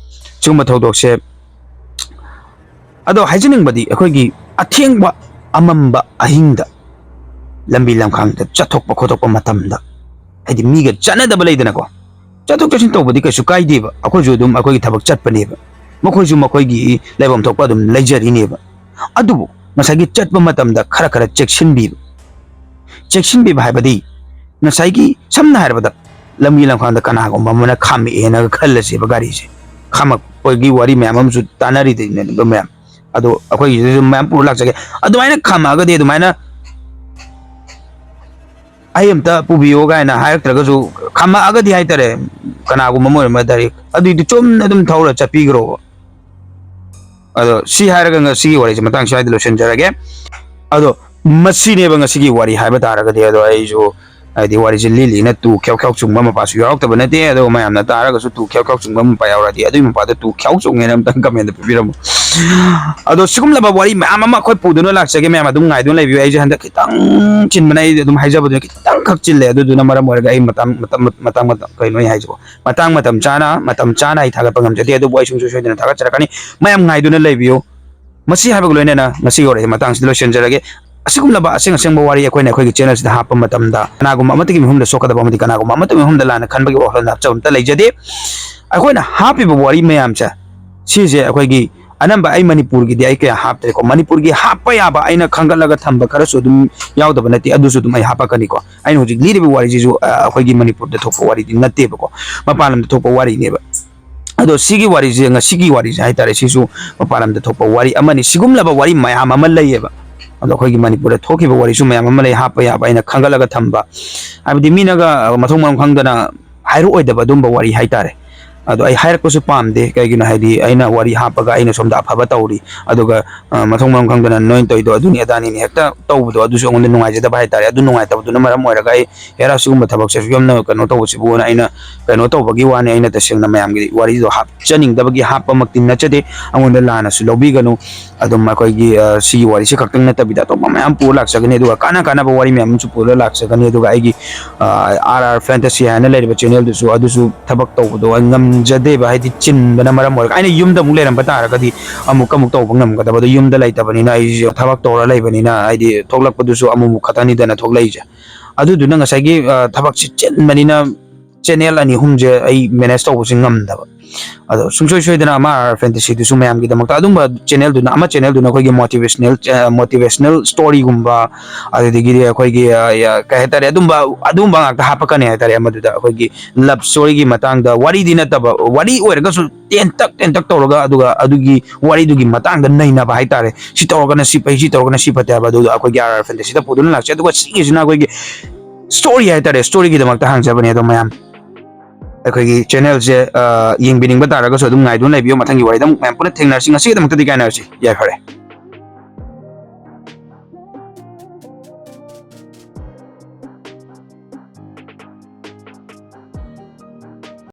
ꯁꯤꯒꯨꯝꯕ ꯊꯧꯗꯣꯛꯁꯦ ꯑꯗꯣ ꯍꯥꯏꯖꯅꯤꯡꯕꯗꯤ ꯑꯩꯈꯣꯏꯒꯤ ꯑꯊꯦꯡꯕ ꯑꯃꯝꯕ ꯑꯍꯤꯡꯗ ꯂꯝꯕꯤ ꯂꯝꯈꯥꯡꯗ ꯆꯠꯊꯣꯛꯄ ꯈꯣꯠꯇꯣꯛꯄ ꯃꯇꯝꯗ ꯍꯥꯏꯗꯤ ꯃꯤꯒ ꯆꯠꯅꯗꯕ ꯂꯩꯗꯅꯀꯣ ꯆꯠꯊꯣꯛ ꯆꯠꯁꯤꯟ ꯇꯧꯕꯗꯤ ꯀꯩꯁꯨ ꯀꯥꯏꯗꯦꯕ ꯑꯩꯈꯣꯏꯁꯨ ꯑꯗꯨꯝ ꯑꯩꯈꯣꯏꯒꯤ ꯊꯕꯛ ꯆꯠꯄꯅꯦꯕ ꯃꯈꯣꯏꯁꯨ ꯃꯈꯣꯏꯒꯤ ꯂꯩꯐꯝ ꯊꯣꯛꯄ ꯑꯗꯨꯝ ꯂꯩꯖꯔꯤꯅꯦꯕ ꯑꯗꯨꯕꯨ ꯉꯁꯥꯏꯒꯤ ꯆꯠꯄ ꯃꯇꯝꯗ ꯈꯔ ꯈꯔ ꯆꯦꯛꯁꯤꯟꯕꯤꯕ ꯍꯥꯏꯕꯗꯤ ꯉꯁꯥꯏꯒꯤ ꯁꯝꯅ ꯍꯥꯏꯔꯕꯗ ꯂꯝꯕꯤ ꯂꯝꯈꯥꯡꯗ ꯀꯅꯥꯒꯨꯝꯕ ꯑꯃꯅ ꯈꯥꯝꯃꯛꯑꯦꯅ ꯈꯜꯂꯁꯦꯕ ꯒꯥꯔꯤꯁꯦ ꯈꯥꯝꯃꯛꯄꯒꯤ ꯋꯥꯔꯤ ꯃꯌꯥꯝ ꯑꯃꯁꯨ ꯇꯥꯟꯅꯔꯤꯗꯣꯏꯅꯦꯕ ꯃꯌꯥꯝ ꯑꯗꯣ ꯑꯩꯈꯣꯏꯒꯤꯁꯨ ꯃꯌꯥꯝ ꯄꯨꯔ ꯂꯥꯛꯆꯒꯦ ꯑꯗꯨꯃꯥꯏꯅ ꯈꯥꯝꯃꯛꯑꯒꯗꯤ ꯑꯗꯨꯃꯥꯏꯅ ꯑꯩ ꯑꯝꯇ ꯄꯨꯕꯤꯌꯣ ꯀꯥꯏꯅ ꯍꯥꯏꯔꯛꯇ꯭ꯔꯒꯁꯨ ꯈꯥꯝꯃꯛꯑꯒꯗꯤ ꯍꯥꯏꯇꯥꯔꯦ ꯀꯅꯥꯒꯨꯝꯕ ꯑꯃ ꯑꯣꯏꯔꯝꯃ ꯗꯥꯏꯔꯦꯛ ꯑꯗꯨꯏꯗꯤ ꯆꯨꯝꯅ ꯑꯗꯨꯝ ꯊꯧꯔ ꯆꯠꯄꯤꯈ꯭ꯔꯣꯕ ꯑꯗꯣ ꯁꯤ ꯍꯥꯏꯔꯒ ꯉꯁꯤꯒꯤ ꯋꯥꯔꯤꯁꯦ ꯃꯇꯥꯡ ꯁ꯭ꯋꯥꯏꯗ ꯂꯣꯏꯁꯤꯟꯖꯔꯒꯦ ꯑꯗꯣ ꯃꯁꯤꯅꯦꯕ ꯉꯁꯤꯒꯤ ꯋꯥꯔꯤ ꯍꯥꯏꯕ ꯇꯥꯔꯒꯗꯤ ꯑꯗꯣ ꯑꯩꯁꯨ ꯍꯥꯏꯗꯤ ꯋꯥꯔꯤꯁꯦ ꯂꯤꯅ ꯇꯨ ꯈ꯭याꯎ ꯈ꯭याꯎ ꯆꯨꯡꯕ ꯃꯄꯥꯁꯨ ꯌꯥꯎꯔꯛꯇꯕ ꯅꯠꯇꯦ ꯑꯗꯨꯒ ꯃꯌꯥꯝꯅ ꯇꯥꯔꯒꯁꯨ ꯇꯨ ꯈ्याउ ꯈ्याउ ꯆꯨꯡꯕ ꯃꯄꯥ ꯌꯥꯎꯔꯗꯤ ꯑꯗꯨꯏ ꯃꯄꯥꯗꯣ ꯇꯨ ꯈ्याउ ꯆꯨꯡꯉꯦꯅ ꯑꯝꯇꯪ ꯀꯃꯦꯟꯇ ꯄꯤꯕꯤꯔꯝꯃꯨ ꯑꯗꯣ ꯁꯤꯒꯨꯝꯂꯕ ꯋꯥꯔꯤ ꯃꯌꯥꯝ ꯑꯃ ꯑꯩꯈꯣꯏ ꯄꯨꯗꯨꯅ ꯂꯥꯛꯆꯒꯦ ꯃꯌꯥꯝ ꯑꯗꯨꯝ ꯉꯥꯏꯗꯨꯅ ꯂꯩꯕꯤꯌꯨ ꯑꯩꯁꯦ ꯍꯟꯗꯛ ꯈꯤꯇꯪ ꯆꯤꯟꯕꯅ ꯑꯩ ꯑꯗꯨꯝ ꯍꯥꯏꯖꯕꯗꯨꯅ ꯈꯤꯇꯪ ꯈꯛ ꯆꯤꯜꯂꯦ ꯑꯗꯨꯗꯨꯅ ꯃꯔꯝ ꯑꯣꯏꯔꯒ ꯑꯩ ꯃꯇꯥꯡ ꯀꯩꯅꯣ ꯑꯩ ꯍꯥꯏꯁꯤꯕꯣ ꯃꯇꯝ ꯆꯥꯅ ꯑꯩ ꯊꯥꯒꯠꯄ ꯉꯝꯖꯗꯦ ꯑꯗꯨꯕꯨ ꯑꯩ ꯁꯨꯡꯁꯣꯏ ꯁꯣꯏꯗꯅ ꯊꯥꯒꯠꯆꯔꯛꯀꯅꯤ ꯃꯌꯥꯝ ꯉꯥꯏꯗꯨꯅ ꯂꯩꯕꯤꯌꯨ ꯃꯁꯤ ꯍꯥꯏꯕꯒ ꯂꯣꯏꯅꯅ ꯉꯁꯤꯒꯤ ꯋꯥꯔꯤ ꯃꯇꯥꯡꯁꯤꯗ ꯂꯣꯏꯁꯤꯟꯖꯔꯒꯦ ꯑꯁꯤꯒꯨꯝꯂꯕ ꯑꯁꯦꯡꯕ ꯋꯥꯔꯤ ꯑꯩꯈꯣꯏꯒꯤ ꯆꯦꯅꯦꯜꯁꯤꯗ ꯍꯥꯞꯄ ꯃꯇꯝꯗ ꯀꯅꯥꯒꯨꯝꯕ ꯑꯃꯠꯇꯒꯤ ꯃꯤꯍꯨꯝꯗ ꯁꯣꯛꯀꯗꯕ ꯑꯃꯗꯤ ꯀꯅꯥꯒꯨꯝꯕ ꯑꯃꯠꯇꯒꯤ ꯃꯤꯍꯨꯝꯗ ꯂꯥꯟꯅ ꯈꯟꯕꯒꯤ ꯋꯥꯈꯜ ꯍꯥꯞꯆꯕ ꯑꯝꯇ ꯂꯩꯖꯗꯦ ꯑꯩꯈꯣꯏꯅ ꯍꯥꯞꯄꯤꯕ ꯋꯥꯔꯤ ꯃꯌꯥꯝꯁꯦ ꯁꯤꯁꯦ ꯑꯩꯈꯣꯏꯒꯤ ꯑꯅꯝꯕ ꯑꯩ ꯃꯅꯤꯄꯨꯔꯒꯤꯗꯤ ꯑꯩ ꯀꯌꯥ ꯍꯥꯞꯇ꯭ꯔꯦꯀꯣ ꯃꯅꯤꯄꯨꯔꯒꯤ ꯍꯥꯞꯄ ꯌꯥꯕ ꯑꯩꯅ ꯈꯪꯒꯠꯂꯒ ꯊꯝꯕ ꯈꯔꯁꯨ ꯑꯗꯨꯝ ꯌꯥꯎꯗꯕ ꯅꯠꯇꯦ ꯑꯗꯨꯁꯨ ꯑꯗꯨꯝ ꯑꯩ ꯍꯥꯞꯄꯛꯀꯅꯤꯀꯣ ꯑꯩꯅ ꯍꯧꯖꯤꯛ ꯂꯤꯔꯤꯕ ꯋꯥꯔꯤꯁꯤꯁꯨ ꯑꯩꯈꯣꯏꯒꯤ ꯃꯅꯤꯄꯨꯔꯗ ꯊꯣꯛꯄ ꯋꯥꯔꯤꯗꯤ ꯅꯠꯇꯦꯕꯀꯣ ꯃꯄꯥꯟ ꯂꯝꯗ ꯊꯣꯛꯄ ꯋꯥꯔꯤꯅꯦꯕ ꯑꯗꯣ ꯁꯤꯒꯤ ꯋꯥꯔꯤꯁꯦ ꯉꯁꯤꯒꯤ ꯋꯥꯔꯤꯁꯦ ꯍꯥꯏꯇꯥꯔꯦ ꯁꯤꯁꯨ ꯃꯄꯥꯟ ꯂꯝꯗ ꯊꯣꯛꯄ ꯋꯥꯔꯤ ꯑꯃꯅꯤ ꯁꯤꯒꯨꯝꯂꯕ ꯋꯥꯔꯤ ꯃꯌꯥꯝ ꯑꯃ ꯂꯩꯌꯦꯕ ꯑꯗꯣ ꯑꯩꯈꯣꯏꯒꯤ ꯃꯅꯤꯄꯨꯔꯗ ꯊꯣꯛꯈꯤꯕ ꯋꯥꯔꯤꯁꯨ ꯃꯌꯥꯝ ꯑꯃ ꯂꯩ ꯍꯥꯞꯄ ꯌꯥꯕ ꯑꯩꯅ ꯈꯪꯒꯠꯂꯒ ꯊꯝꯕ ꯍꯥꯏꯕꯗꯤ ꯃꯤꯅꯒ ꯃꯊꯣꯡ ꯃꯔꯝ ꯈꯪꯗꯅ ꯍꯥꯏꯔꯛꯑꯣꯏꯗꯕ ꯑꯗꯨꯝꯕ ꯋꯥꯔꯤ ꯍꯥꯏꯇꯥꯔꯦ ꯑꯗꯣ ꯑꯩ ꯍꯥꯏꯔꯛꯄꯁꯨ ꯄꯥꯝꯗꯦ ꯀꯩꯒꯤꯅꯣ ꯍꯥꯏꯗꯤ ꯑꯩꯅ ꯋꯥꯔꯤ ꯍꯥꯞꯄꯒ ꯑꯩꯅ ꯁꯣꯝꯗ ꯑꯐꯕ ꯇꯧꯔꯤ ꯑꯗꯨꯒ ꯃꯊꯣꯡ ꯃꯔꯝ ꯈꯪꯗꯅ ꯅꯣꯏꯅ ꯇꯧꯔꯤꯗꯣ ꯑꯗꯨꯅꯤ ꯑꯗꯥꯅꯤꯅꯤ ꯍꯦꯛꯇ ꯇꯧꯕꯗꯣ ꯑꯗꯨꯁꯨ ꯑꯩꯉꯣꯟꯗ ꯅꯨꯡꯉꯥꯏꯖꯗꯕ ꯍꯥꯏꯇꯥꯔꯦ ꯑꯗꯨ ꯅꯨꯡꯉꯥꯏꯇꯕꯗꯨꯅ ꯃꯔꯝ ꯑꯣꯏꯔꯒ ꯑꯩ ꯍꯦꯔꯥ ꯁꯤꯒꯨꯝꯕ ꯊꯕꯛꯁꯦꯁꯨ ꯌꯥꯝꯅ ꯀꯩꯅꯣ ꯇꯧꯕꯁꯤꯕꯨꯅ ꯑꯩꯅ ꯀꯩꯅꯣ ꯇꯧꯕꯒꯤ ꯋꯥꯅꯤ ꯑꯩꯅ ꯇꯁꯦꯡꯅ ꯃꯌꯥꯝꯒꯤ ꯋꯥꯔꯤꯗꯣ ꯍꯥꯞꯆꯅꯤꯡꯗꯕꯒꯤ ꯍꯥꯞꯄꯃꯛꯇꯤ ꯅꯠꯆꯗꯦ ꯑꯩꯉꯣꯟꯗ ꯂꯥꯟꯅꯁꯨ ꯂꯧꯕꯤꯒꯅꯨ ꯑꯗꯨꯝ ꯑꯩꯈꯣꯏꯒꯤ ꯁꯤꯒꯤ ꯋꯥꯔꯤꯁꯤ ꯈꯛꯇꯪ ꯅꯠꯇꯕꯤꯗ ꯑꯇꯣꯞꯄ ꯃꯌꯥꯝ ꯄꯨꯔ ꯂꯥꯛꯆꯒꯅꯤ ꯑꯗꯨꯒ ꯀꯥꯟꯅꯕ ꯋꯥꯔꯤ ꯃꯌꯥꯝ ꯑꯃꯁꯨ ꯄꯨꯔ ꯂꯥꯛꯆꯒꯅꯤ ꯑꯗꯨꯒ ꯑꯩꯒꯤ RR ꯐꯦꯟꯇꯁꯤ ꯍꯥꯏꯅ ꯂꯩꯔꯤꯕ ꯆꯦꯅꯦꯜꯗꯨꯁꯨ ꯑꯗꯨꯁꯨ ꯊꯕꯛ ꯇꯧꯕꯗꯣ ꯉꯝꯖꯗꯦꯕ ꯍꯥꯏꯗꯤ ꯆꯤꯟꯕꯅ ꯃꯔꯝ ꯑꯣꯏꯔꯒ ꯑꯩꯅ ꯌꯨꯝꯗ ꯑꯃꯨꯛ ꯂꯩꯔꯝꯕ ꯇꯥꯔꯒꯗꯤ ꯑꯃꯨꯛ ꯇꯧꯕ ꯉꯝꯒꯗꯕ ꯑꯗꯣ ꯌꯨꯝꯗ ꯂꯩꯇꯕꯅꯤꯅ ꯑꯩꯁꯦ ꯊꯕꯛ ꯇꯧꯔ ꯂꯩꯕꯅꯤꯅ ꯍꯥꯏꯗꯤ ꯊꯣꯛꯂꯛꯄꯗꯨꯁꯨ ꯑꯃꯨꯛ ꯈꯛꯇꯅꯤꯗꯅ ꯊꯣꯛꯂꯛꯏꯁꯦ ꯑꯗꯨꯗꯨꯅ ꯉꯁꯥꯏꯒꯤ ꯊꯕꯛꯁꯤ ꯆꯤꯟꯕꯅꯤꯅ ꯆꯦꯅꯦꯜ ꯑꯅꯤ ꯑꯍꯨꯝꯁꯦ ꯑꯩ ꯃꯦꯅꯦꯖ ꯇꯧꯕꯁꯤ ꯉꯝꯗꯕ ꯑꯗꯣ ꯁꯨꯡꯁꯣꯏ ꯁꯣꯏꯗꯅ ꯑꯃ ꯐꯦꯟꯇꯁꯤꯗꯨꯁꯨ ꯃꯌꯥꯝꯒꯤꯗꯃꯛꯇ ꯑꯗꯨꯝꯕ ꯆꯦꯅꯦꯜꯗꯨꯅ ꯑꯩꯈꯣꯏꯒꯤ ꯃꯣꯇꯤꯚꯦꯁꯅꯦꯜ ꯁ꯭ꯇꯣꯔꯤꯒꯨꯝꯕ ꯑꯗꯨꯗꯒꯤꯗꯤ ꯑꯩꯈꯣꯏꯒꯤ ꯀꯩ ꯍꯥꯏꯇꯥꯔꯦ ꯑꯗꯨꯝꯕ ꯉꯥꯛꯇ ꯍꯥꯞꯄꯛꯀꯅꯤ ꯍꯥꯏꯇꯥꯔꯦ ꯃꯗꯨꯗ ꯑꯩꯈꯣꯏꯒꯤ ꯂꯞ ꯁ꯭ꯇꯣꯔꯤꯒꯤ ꯃꯇꯥꯡꯗ ꯋꯥꯔꯤꯗꯤ ꯅꯠꯇꯕ ꯋꯥꯔꯤ ꯑꯣꯏꯔꯒꯁꯨ ꯇꯦꯟꯇꯛ ꯇꯧꯔꯒ ꯑꯗꯨꯒ ꯑꯗꯨꯒꯤ ꯋꯥꯔꯤꯗꯨꯒꯤ ꯃꯇꯥꯡꯗ ꯅꯩꯅꯕ ꯍꯥꯏꯇꯥꯔꯦ ꯁꯤ ꯇꯧꯔꯒꯅ ꯁꯤ ꯐꯩ ꯁꯤ ꯇꯧꯔꯒꯅ ꯁꯤ ꯐꯠꯇꯦ ꯍꯥꯏꯕ ꯑꯗꯨꯗꯣ ꯑꯩꯈꯣꯏꯒꯤ RR ꯐꯦꯟꯇꯁꯤꯗ ꯄꯨꯗꯨꯅ ꯂꯥꯛꯆꯩ ꯑꯗꯨꯒ ꯁꯤꯒꯤꯁꯤꯅ ꯑꯩꯈꯣꯏꯒꯤ ꯁ꯭ꯇꯣꯔꯤ ꯍꯥꯏꯇꯥꯔꯦ ꯁ꯭ꯇꯣꯔꯤꯒꯤꯗꯃꯛꯇ ꯍꯥꯡꯖꯕꯅꯦ ꯑꯗꯣ ꯃꯌꯥꯝ ꯑꯩꯈꯣꯏꯒꯤ ꯆꯦꯅꯦꯜꯁꯦ ꯌꯦꯡꯕꯤꯅꯤꯡꯕ ꯇꯥꯔꯒꯁꯨ ꯑꯗꯨꯝ ꯉꯥꯏꯗꯨꯅ ꯂꯩꯕꯤꯌꯨ ꯃꯊꯪꯒꯤ ꯋꯥꯔꯤꯗ ꯑꯃꯨꯛ ꯃꯌꯥꯝ ꯄꯨꯟꯅ ꯊꯦꯡꯅꯔꯁꯤ ꯉꯁꯤꯒꯤꯗꯃꯛꯇꯗꯤ ꯀꯥꯏꯅꯔꯁꯤ ꯌꯥꯏꯐꯔꯦ